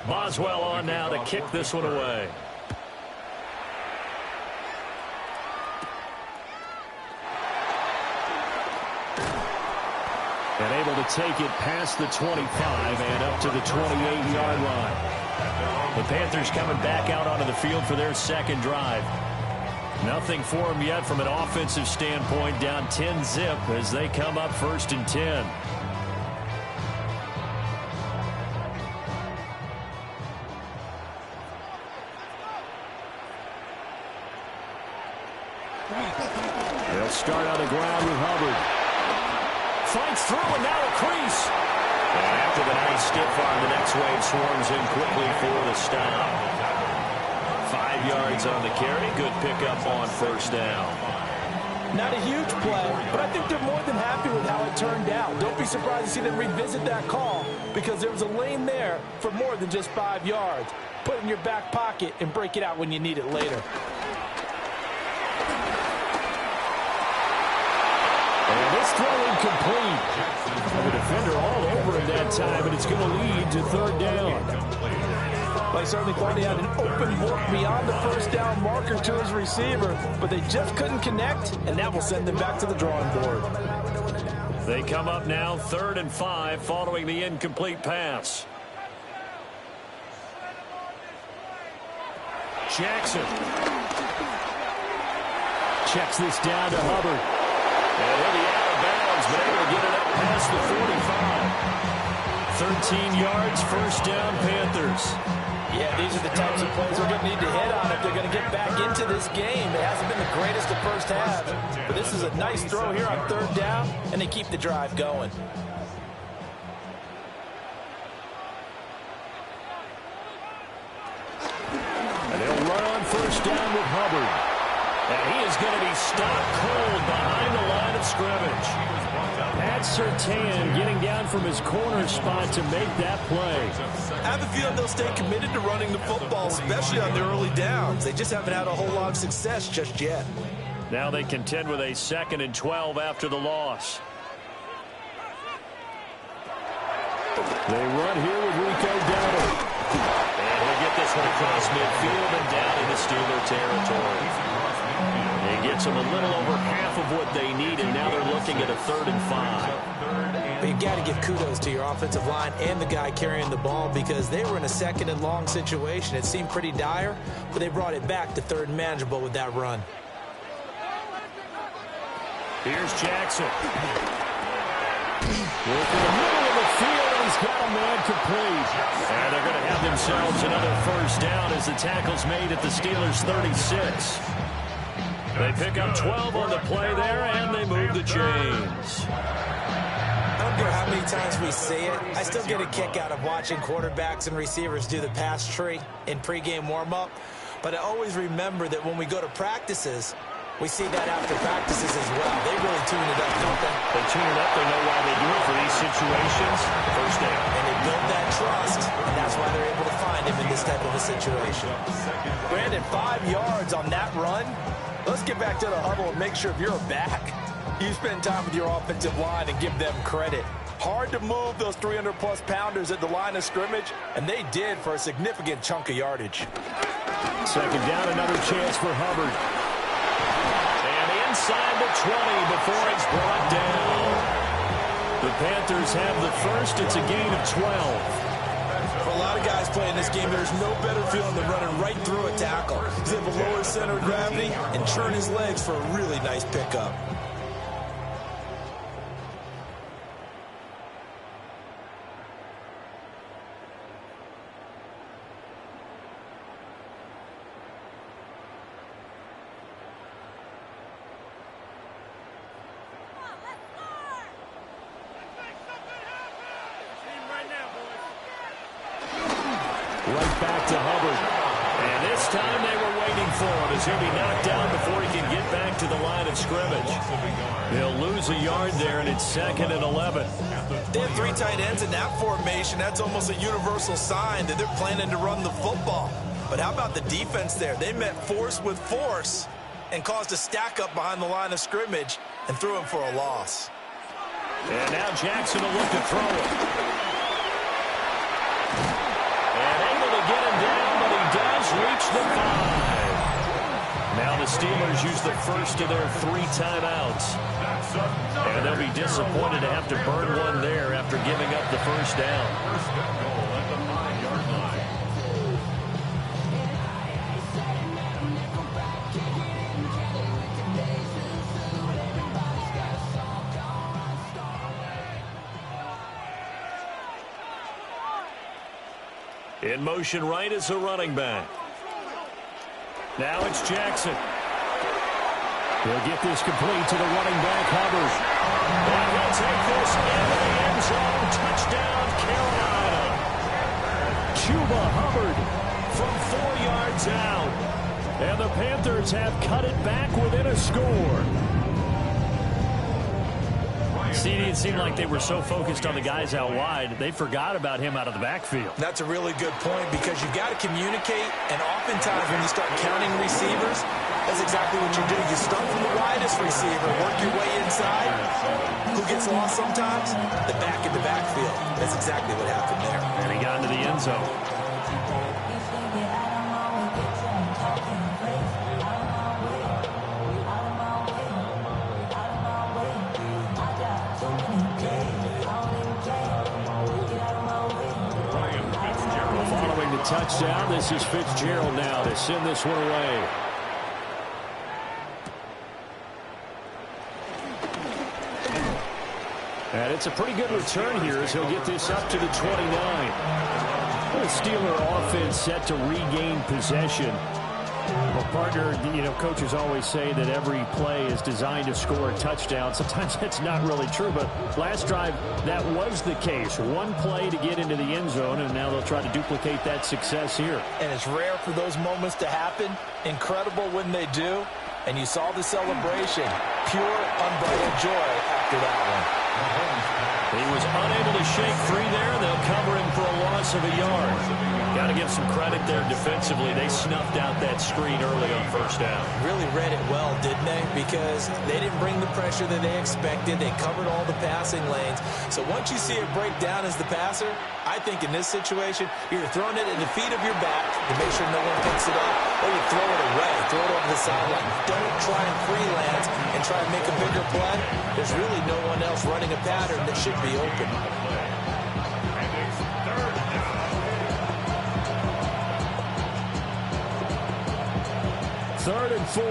Speaker 5: Boswell on now to kick this one away. And able to take it past the 25 and up to the 28-yard line. The Panthers coming back out onto the field for their second drive. Nothing for them yet from an offensive standpoint, down 10-zip as they come up 1st and 10. They'll start on the ground with Hubbard. Finds through and now a crease. And after the nice stiff arm, the next wave swarms in quickly for the stop. 5 yards on the carry. Good pickup on 1st down.
Speaker 6: Not a huge play, but I think they're more than happy with how it turned out. Don't be surprised to see them revisit that call because there was a lane there for more than just 5 yards. Put it in your back pocket and break it out when you need it later.
Speaker 5: And this throw incomplete. The defender all over him that time, and it's going to lead to 3rd down.
Speaker 6: They certainly thought he had an open look beyond the 1st down marker to his receiver, but they just couldn't connect, and that will send them back to the drawing board.
Speaker 5: They come up now 3rd and 5 following the incomplete pass. Jackson checks this down to Hubbard. And he'll be out of bounds, but able to get it up past the 45. 13 yards, 1st down, Panthers.
Speaker 6: Yeah, these are the types of plays they're going to need to hit on if they're going to get back into this game. It hasn't been the greatest of first half, but this is a nice throw here on 3rd down, and they keep the drive going.
Speaker 5: And they'll run on 1st down with Hubbard. And he is going to be stopped cold behind the line of scrimmage. Pat Surtain getting down from his corner spot to make that play.
Speaker 7: I have a feeling they'll stay committed to running the football, especially on their early downs. They just haven't had a whole lot of success just yet.
Speaker 5: Now they contend with a 2nd and 12 after the loss. They run here with Rico Dowdle. And he'll get this one across midfield and down into Steeler territory. It gets them a little over half of what they need, and now they're looking at a 3rd and 5.
Speaker 6: But you've got to give kudos to your offensive line and the guy carrying the ball because they were in a 2nd and long situation. It seemed pretty dire, but they brought it back to 3rd and manageable with that run.
Speaker 5: Here's Jackson. Working the middle of the field, and he's got a man complete. And they're going to have themselves another 1st down as the tackle's made at the Steelers' 36. They pick up 12 on the play there, and they move the chains.
Speaker 6: I don't care how many times we see it. I still get a kick out of watching quarterbacks and receivers do the pass tree in pregame warm-up. But I always remember that when we go to practices, we see that after practices as well. They really tune it up, don't they?
Speaker 5: They tune it up. They know why they do it for these situations. 1st down.
Speaker 6: And they build that trust, and that's why they're able to find him in this type of a situation. Brandon, 5 yards on that run. Let's get back to the huddle and make sure if you're a back, you spend time with your offensive line and give them credit. Hard to move those 300-plus pounders at the line of scrimmage, and they did for a significant chunk of yardage.
Speaker 5: 2nd down, another chance for Hubbard. And inside the 20 before it's brought down. The Panthers have the 1st. It's a gain of 12.
Speaker 7: For a lot of guys playing this game, there's no better feeling than running right through a tackle. He's able to lower center of gravity and churn his legs for a really nice pickup.
Speaker 5: Right back to Hubbard. And this time they were waiting for him as he'll be knocked down before he can get back to the line of scrimmage. They'll lose a yard there, and it's 2nd and 11.
Speaker 7: They have 3 tight ends in that formation. That's almost a universal sign that they're planning to run the football. But how about the defense there? They met force with force and caused a stack up behind the line of scrimmage and threw him for a loss.
Speaker 5: And now Jackson will look to throw it. And able to get him down, but he does reach the 5. Now the Steelers use the first of their 3 timeouts. And they'll be disappointed to have to burn one there after giving up the first down. In motion right is the running back. Now it's Jackson. He'll get this complete to the running back, Hubbard. And he'll take this into the end zone. Touchdown, Carolina. Chuba Hubbard from 4 yards out. And the Panthers have cut it back within a score. It seemed like they were so focused on the guys out wide, they forgot about him out of the backfield.
Speaker 7: That's a really good point because you've got to communicate, and oftentimes when you start counting receivers, that's exactly what you do. You start from the widest receiver, work your way inside. Who gets lost sometimes? The back in the backfield. That's exactly what happened there.
Speaker 5: And he got into the end zone. Touchdown. This is Fitzgerald now to send this one away. And it's a pretty good return here as he'll get this up to the 29. The Steeler offense set to regain possession. Well, partner, coaches always say that every play is designed to score a touchdown. Sometimes that's not really true, but last drive, that was the case. One play to get into the end zone, and now they'll try to duplicate that success here.
Speaker 7: And it's rare for those moments to happen. Incredible when they do. And you saw the celebration. Pure, unbridled joy after that one.
Speaker 5: He was unable to shake free there. They'll cover him for a loss of a yard. Got to give some credit there defensively. They snuffed out that screen early on first down.
Speaker 7: Really read it well, didn't they? Because they didn't bring the pressure that they expected. They covered all the passing lanes. So once you see it break down as the passer, I think in this situation, you're throwing it at the feet of your back to make sure no one picks it up, or you throw it away, throw it over the sideline. Don't try and freelance and try and make a bigger play. There's really no one else running a pattern that should be open.
Speaker 5: Third and 4.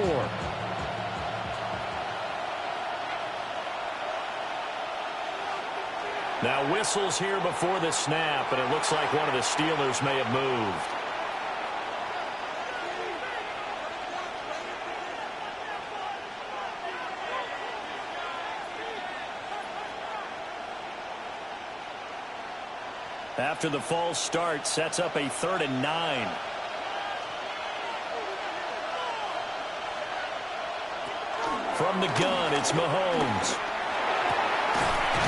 Speaker 5: Now whistles here before the snap, and it looks like one of the Steelers may have moved. After the false start, sets up a 3rd and 9. From the gun, it's Mahomes.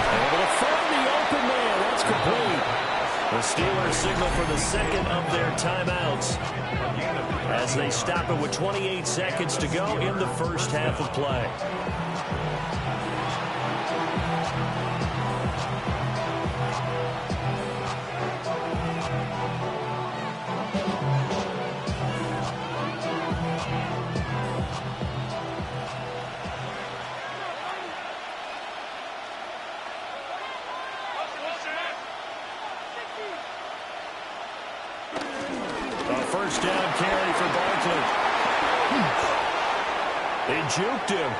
Speaker 5: Able to find the open man. That's complete. The Steelers signal for the second of their timeouts as they stop it with 28 seconds to go in the first half of play. First down carry for Barkley. They juked him.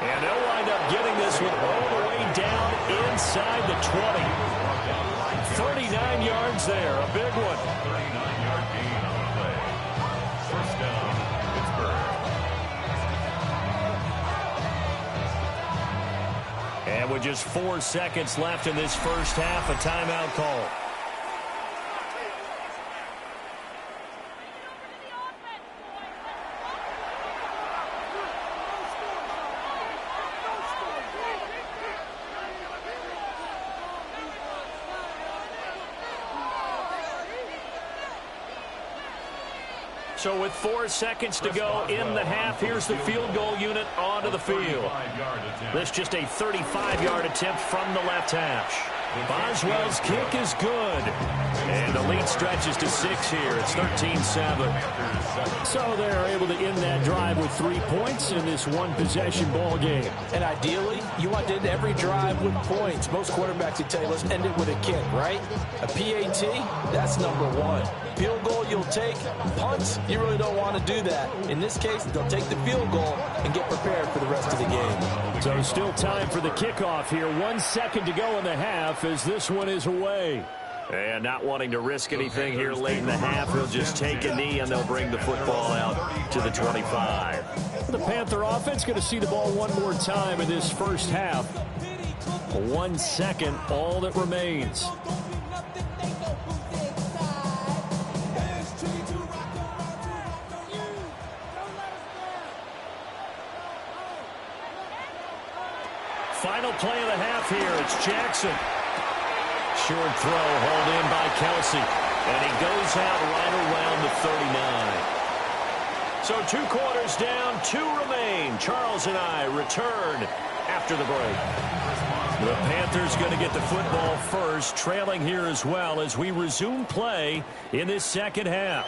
Speaker 5: And they'll wind up getting this one all the way down inside the 20. 39 yards there, a big one.
Speaker 4: 39-yard gain on the play. First down, Pittsburgh.
Speaker 5: And with just 4 seconds left in this first half, a timeout call. So with 4 seconds to go in the half, here's the field goal unit onto the field. This just a 35-yard attempt from the left hash. Boswell's kick is good. And the lead stretches to 6 here. It's 13-7. So they're able to end that drive with 3 points in this one-possession ball game.
Speaker 7: And ideally, you want to end every drive with points. Most quarterbacks would tell you, let's end it with a kick, right? A PAT, that's number 1. Field goal you'll take. Punts, you really don't want to do that. In this case, they'll take the field goal and get prepared for the rest of the game.
Speaker 5: So still time for the kickoff here. 1 second to go in the half as this one is away. And not wanting to risk anything here late in the half, he'll just take a knee and they'll bring the football out to the 25. The Panther offense going to see the ball one more time in this first half. 1 second, all that remains. Final play of the half here. It's Jackson. Short throw hauled in by Kelsey. And he goes out right around the 39. So 2 quarters down, 2 remain. Charles and I return after the break. The Panthers going to get the football first, trailing here as well as we resume play in this second half.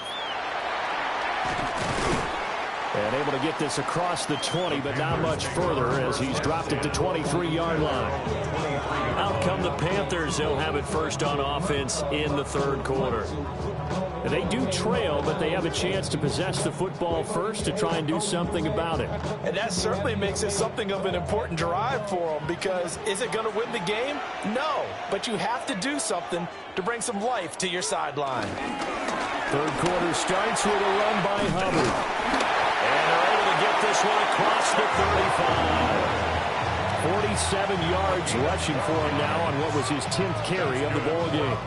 Speaker 5: And able to get this across the 20, but not much further as he's dropped it to 23-yard line. Out come the Panthers. They'll have it first on offense in the third quarter. And they do trail, but they have a chance to possess the football first to try and do something about it.
Speaker 7: And that certainly makes it something of an important drive for them, because is it going to win the game? No, but you have to do something to bring some life to your sideline.
Speaker 5: Third quarter starts with a run by Hubbard. And they're able to get this one across the 35. 47 yards rushing for him now on what was his 10th carry of the ball game.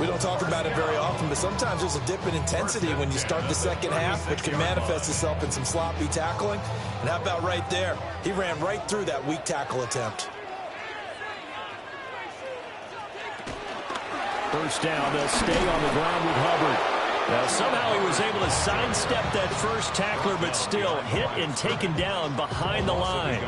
Speaker 7: We don't talk about it very often, but sometimes there's a dip in intensity when you start the second half, which can manifest itself in some sloppy tackling. And how about right there? He ran right through that weak tackle attempt.
Speaker 5: First down, they'll stay on the ground with Hubbard. Now, somehow he was able to sidestep that first tackler, but still hit and taken down behind the line.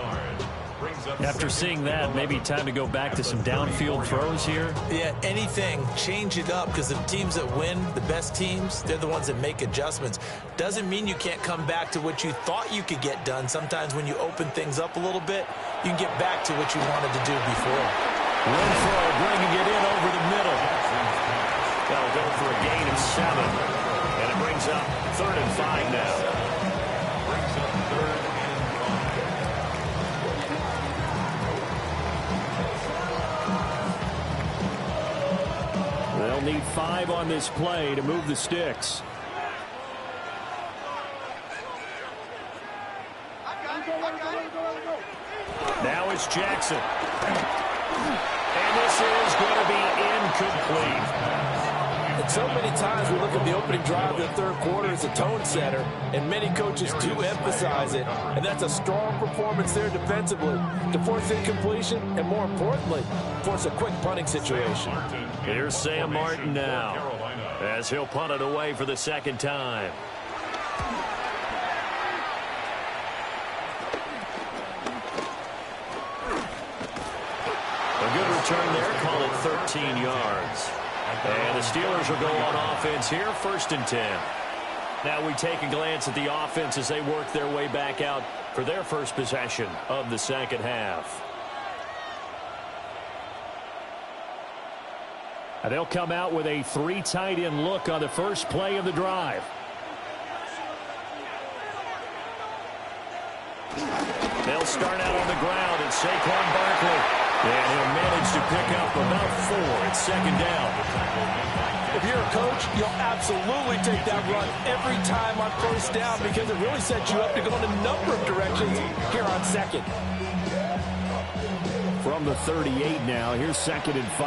Speaker 5: After seeing that, maybe time to go back to some downfield throws here.
Speaker 7: Yeah, anything. Change it up, because the teams that win, the best teams, they're the ones that make adjustments. Doesn't mean you can't come back to what you thought you could get done. Sometimes when you open things up a little bit, you can get back to what you wanted to do before.
Speaker 5: Renfro bringing it in over the middle. They'll go for a gain of 7. And it brings up 3rd and 5 now. They'll need 5 on this play to move the sticks. Now it's Jackson. And this is going to be incomplete.
Speaker 7: And so many times we look at the opening drive of the third quarter as a tone setter, and many coaches do emphasize it. And that's a strong performance there defensively to force incompletion and, more importantly, force a quick punting situation.
Speaker 5: Here's Sam Martin now as he'll punt it away for the second time. A good return there, call it 13 yards. And the Steelers will go on offense here, 1st and 10. Now we take a glance at the offense as they work their way back out for their first possession of the second half. And they'll come out with a 3 tight end look on the first play of the drive. They'll start out on the ground at Saquon Barkley. And he'll manage to pick up about 4 at second down.
Speaker 7: If you're a coach, you'll absolutely take that run every time on first down, because it really sets you up to go in a number of directions here on second.
Speaker 5: From the 38 now, here's 2nd and 5.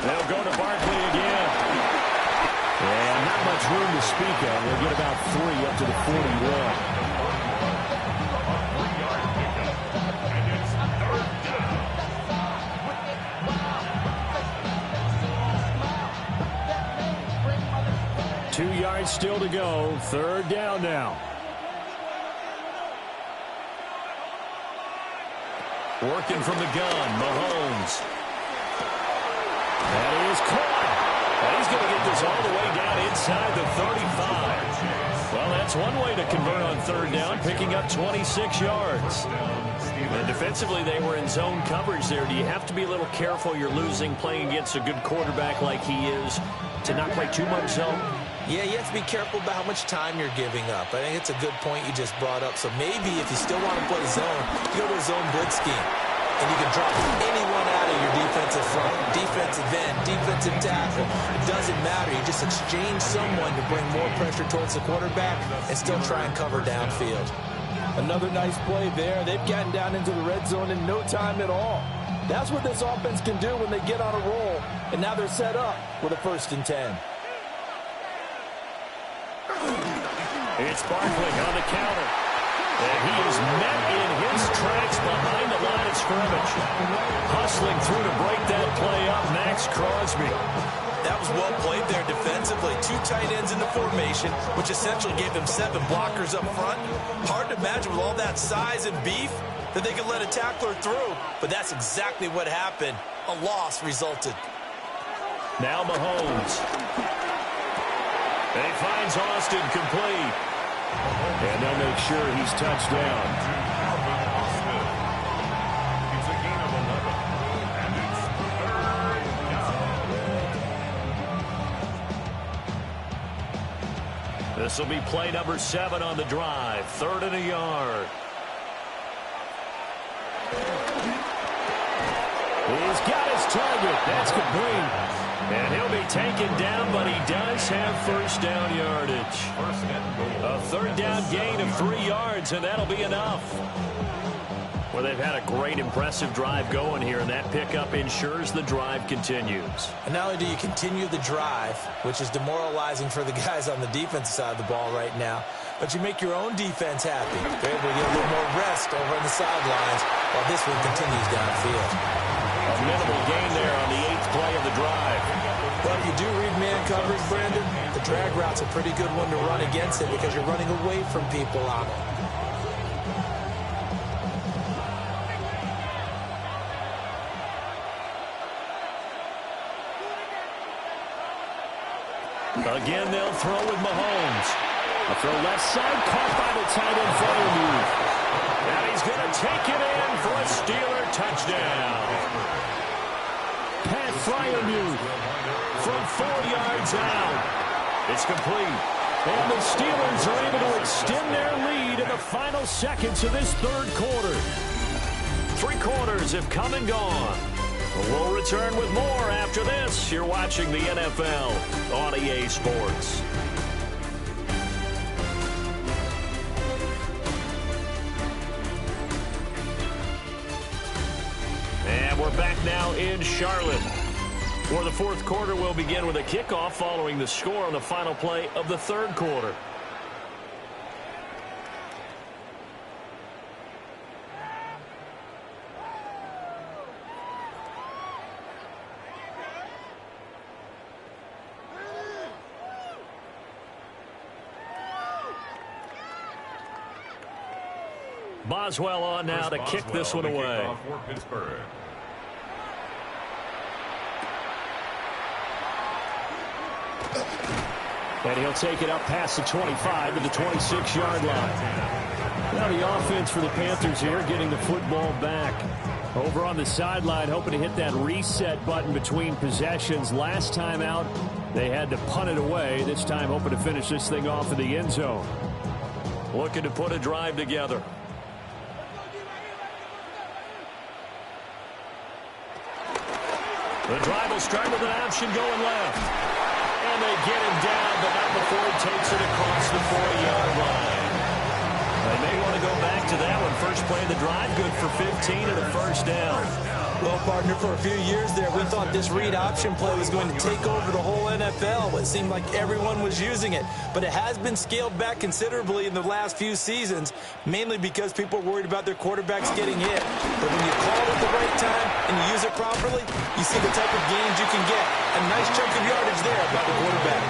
Speaker 5: They'll go to Barkley again. And not much room to speak of. They'll get about 3 up to the 41. yards still to go. Third down now. Working from the gun, Mahomes. And he is caught. And he's going to get this all the way down inside the 35. Well, that's one way to convert on third down, picking up 26 yards. And defensively, they were in zone coverage there. Do you have to be a little careful? You're losing playing against a good quarterback like he is to not play too much zone?
Speaker 7: Yeah, you have to be careful about how much time you're giving up. I think it's a good point you just brought up. So maybe if you still want to play zone, you go to a zone blitz scheme. And you can drop anyone out of your defensive front, defensive end, defensive tackle. It doesn't matter. You just exchange someone to bring more pressure towards the quarterback and still try and cover downfield.
Speaker 6: Another nice play there. They've gotten down into the red zone in no time at all. That's what this offense can do when they get on a roll. And now they're set up with a 1st and 10.
Speaker 5: It's Barkley on the counter. And he is met in his tracks behind the line of scrimmage. Hustling through to break that play up, Max Crosby.
Speaker 7: That was well played there defensively. 2 tight ends in the formation, which essentially gave them 7 blockers up front. Hard to imagine with all that size and beef that they could let a tackler through. But that's exactly what happened. A loss resulted.
Speaker 5: Now Mahomes. And he finds Austin complete. And they'll make sure he's touched down.
Speaker 4: Austin. It's a gain of 11. And it's 3rd down.
Speaker 5: This will be play number 7 on the drive. 3rd and a yard. He's got his target. That's complete. And he'll be taken down, but he does have 1st down yardage. A 3rd down gain of 3 yards, and that'll be enough. Well, they've had a great, impressive drive going here, and that pickup ensures the drive continues.
Speaker 7: And not only do you continue the drive, which is demoralizing for the guys on the defensive side of the ball right now, but you make your own defense happy. They're able to get a little more rest over on the sidelines while this one continues downfield.
Speaker 5: A minimal gain there on the 8th play of the drive.
Speaker 7: Well, if you do read man coverage, Brandon, the drag route's a pretty good one to run against it because you're running away from people on it.
Speaker 5: Again, they'll throw with Mahomes. A throw left side, caught by the tight end Freiermuth. And he's going to take it in for a Steeler touchdown. Pat Freiermuth from 4 yards out. It's complete. And the Steelers are able to extend their lead in the final seconds of this 3rd quarter. 3 quarters have come and gone. We'll return with more after this. You're watching the NFL on EA Sports. And we're back now in Charlotte. For the 4th quarter, we'll begin with a kickoff following the score on the final play of the 3rd quarter. Boswell on now to kick this one away. And he'll take it up past the 25 to the 26-yard line. Now the offense for the Panthers here getting the football back. Over on the sideline, hoping to hit that reset button between possessions. Last time out, they had to punt it away. This time hoping to finish this thing off in the end zone. Looking to put a drive together. The drive will start with an option going left. And they get him down, but not before he takes it across the 40-yard line. They may want to go back to that one. First play of the drive, good for 15 and a 1st down.
Speaker 7: Well, partner, for a few years there, we thought this read option play was going to take over the whole NFL. It seemed like everyone was using it. But it has been scaled back considerably in the last few seasons, mainly because people are worried about their quarterbacks getting hit. But when you call it at the right time and you use it properly, you see the type of gains you can get. A nice chunk of yardage there by the quarterback.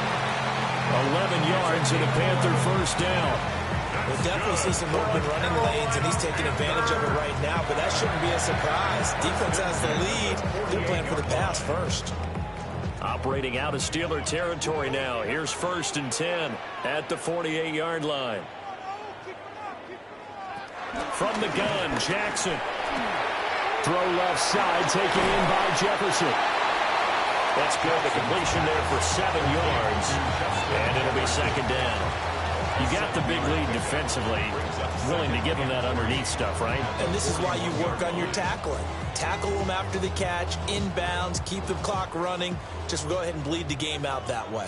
Speaker 5: 11 yards and a Panther first down.
Speaker 7: We'll definitely see some open running lanes, and he's taking advantage of it right now, but that shouldn't be a surprise. Defense has the lead. They're playing for the pass first.
Speaker 5: Operating out of Steeler territory now. Here's 1st and 10 at the 48-yard line. From the gun, Jackson. Throw left side, taken in by Jefferson. That's good. The completion there for 7 yards. And it'll be 2nd down. You got the big lead defensively. Willing to give them that underneath stuff, right?
Speaker 7: And this is why you work on your tackling. Tackle them after the catch, inbounds, keep the clock running. Just go ahead and bleed the game out that way.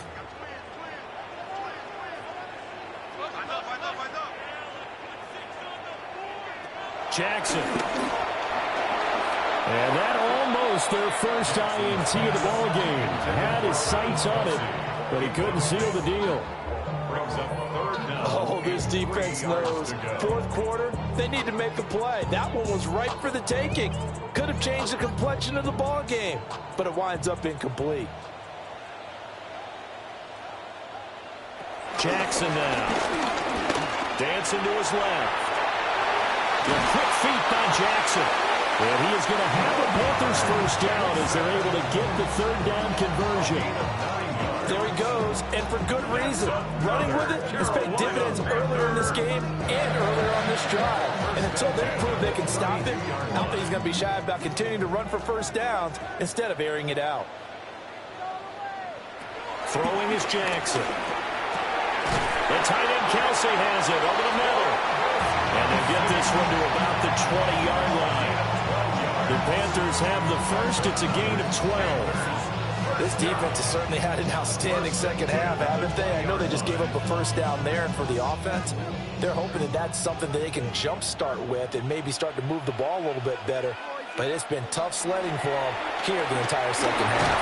Speaker 5: Jackson. And that almost their first INT of the ball game. Had his sights on it, but he couldn't seal the deal.
Speaker 6: Oh, this defense knows. 4th quarter, they need to make a play. That one was ripe for the taking. Could have changed the complexion of the ball game, but it winds up incomplete.
Speaker 5: Jackson now. Dancing to his left. The quick feet by Jackson. And he is going to have the Panthers first down as they're able to get the 3rd down conversion.
Speaker 6: There he goes, and for good reason. Running with it has paid dividends earlier in this game and earlier on this drive. And until they prove they can stop it, I don't think he's going to be shy about continuing to run for first downs instead of airing it out.
Speaker 5: Throwing is Jackson. The tight end Kelsey has it over the middle. And they get this one to about the 20-yard line. The Panthers have the first. It's a gain of 12.
Speaker 6: This defense has certainly had an outstanding second half, haven't they? I know they just gave up a first down there, and for the offense, they're hoping that that's something that they can jumpstart with and maybe start to move the ball a little bit better. But it's been tough sledding for them here the entire second half.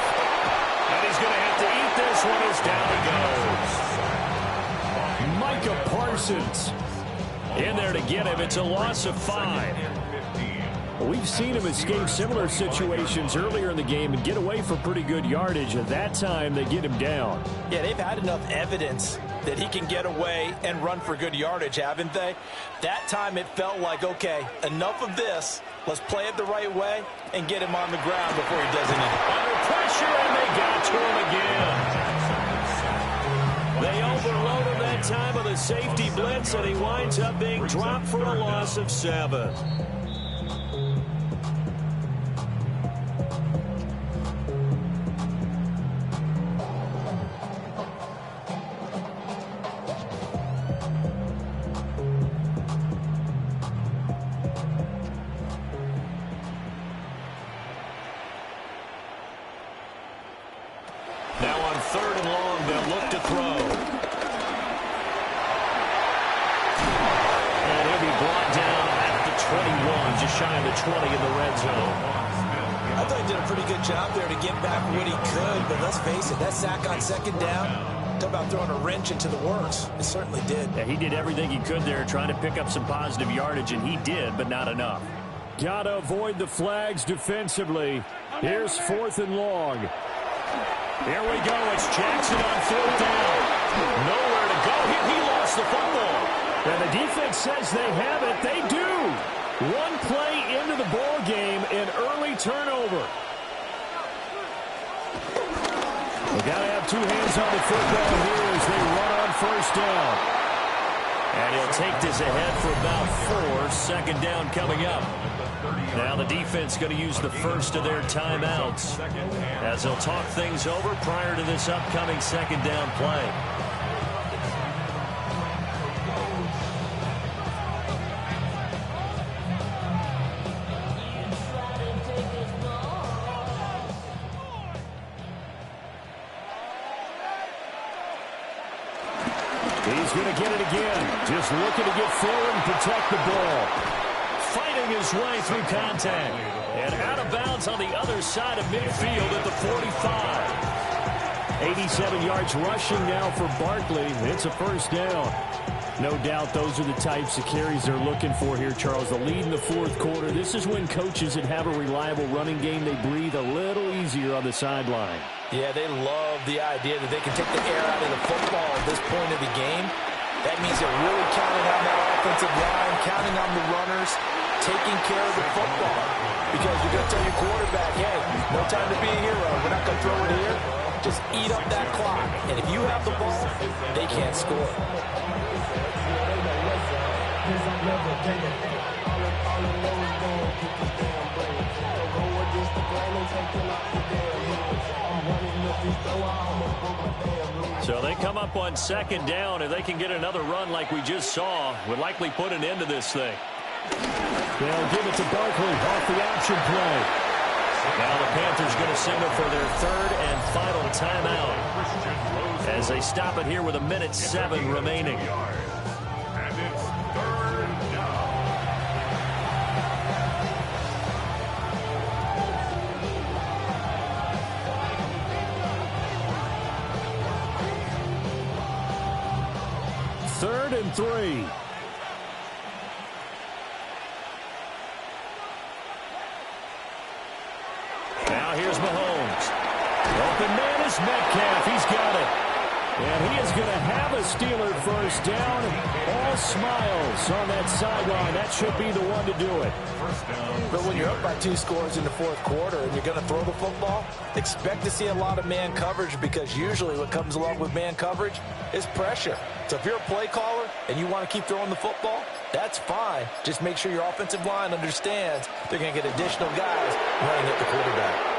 Speaker 5: And he's going to have to eat this one as down he goes. Micah Parsons in there to get him. It's a loss of 5. We've seen him escape similar situations earlier in the game and get away for pretty good yardage. At that time, they get him down.
Speaker 6: Yeah, they've had enough evidence that he can get away and run for good yardage, haven't they? That time it felt like, okay, enough of this. Let's play it the right way and get him on the ground before he does anything.
Speaker 5: Under pressure, and they got to him again. They overloaded that time with a safety blitz, and he winds up being dropped for a loss of 7. Now on 3rd and long, they'll look to throw. And he'll be brought down at the 21, just shy of the 20 in the red zone.
Speaker 7: I thought he did a pretty good job there to get back what he could, but let's face it, that sack on 2nd down, talk about throwing a wrench into the works. It certainly did.
Speaker 5: Yeah, he did everything he could there, trying to pick up some positive yardage, and he did, but not enough. Got to avoid the flags defensively. Here's 4th and long. Here we go. It's Jackson on 4th down. Nowhere to go. He lost the football. And the defense says they have it. They do. One play into the ball game, an early turnover. They got to have 2 hands on the football here as they run on 1st down. And he'll take this ahead for about 4. 2nd down coming up. Now the defense going to use the first of their timeouts as they'll talk things over prior to this upcoming 2nd down play. He's going to get it again. Just looking to get forward and protect the ball. Fighting his way through contact. And out of bounds on the other side of midfield at the 45. 87 yards rushing now for Barkley. It's a first down. No doubt those are the types of carries they're looking for here, Charles. The lead in the fourth quarter. This is when coaches that have a reliable running game, they breathe a little easier on the sideline.
Speaker 7: Yeah, they love the idea that they can take the air out of the football at this point of the game. That means they're really counting on that offensive line, counting on the runners, taking care of the football. Because you're going to tell your quarterback, hey, no time to be a hero. We're not going to throw it here. Just eat up that clock. And if you have the ball, they can't score.
Speaker 5: So they come up on second down. If they can get another run like we just saw, would likely put an end to this thing. They'll give it to Barkley off the option play. Now the Panthers going to signal for their third and final timeout as they stop it here with 1:07 remaining.
Speaker 4: And it's third down.
Speaker 5: Third and 3. Now here's Mahomes. Open man is Metcalf. He's got it. And he is going to have a Steeler first down. All smiles on that sideline. That should be the one to do it.
Speaker 7: But when you're up by 2 scores in the fourth quarter and you're going to throw the football, expect to see a lot of man coverage, because usually what comes along with man coverage is pressure. So if you're a play caller and you want to keep throwing the football, that's fine. Just make sure your offensive line understands they're going to get additional guys running at the quarterback.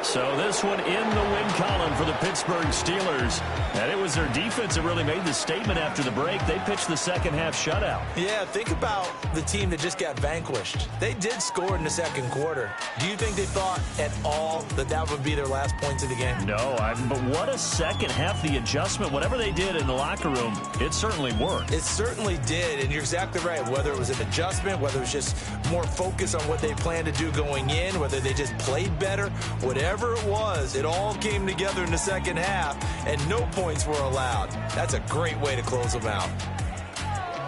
Speaker 5: So this one in the win column for the Pittsburgh Steelers. And it was their defense that really made the statement after the break. They pitched the second half shutout.
Speaker 7: Yeah, think about the team that just got vanquished. They did score in the second quarter. Do you think they thought at all that that would be their last points of the game?
Speaker 5: No, but what a second half. The adjustment, whatever they did in the locker room, it certainly worked.
Speaker 7: It certainly did, and you're exactly right. Whether it was an adjustment, whether it was just more focus on what they planned to do going in, whether they just played better, whatever it was, it all came together in the second half, and no points were allowed. That's a great way to close them out.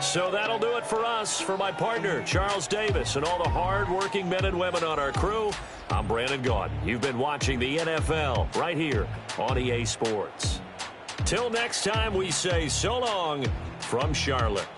Speaker 5: So that'll do it for us. For my partner, Charles Davis, and all the hard-working men and women on our crew, I'm Brandon Gaudin. You've been watching the NFL right here on EA Sports. Till next time, we say so long from Charlotte.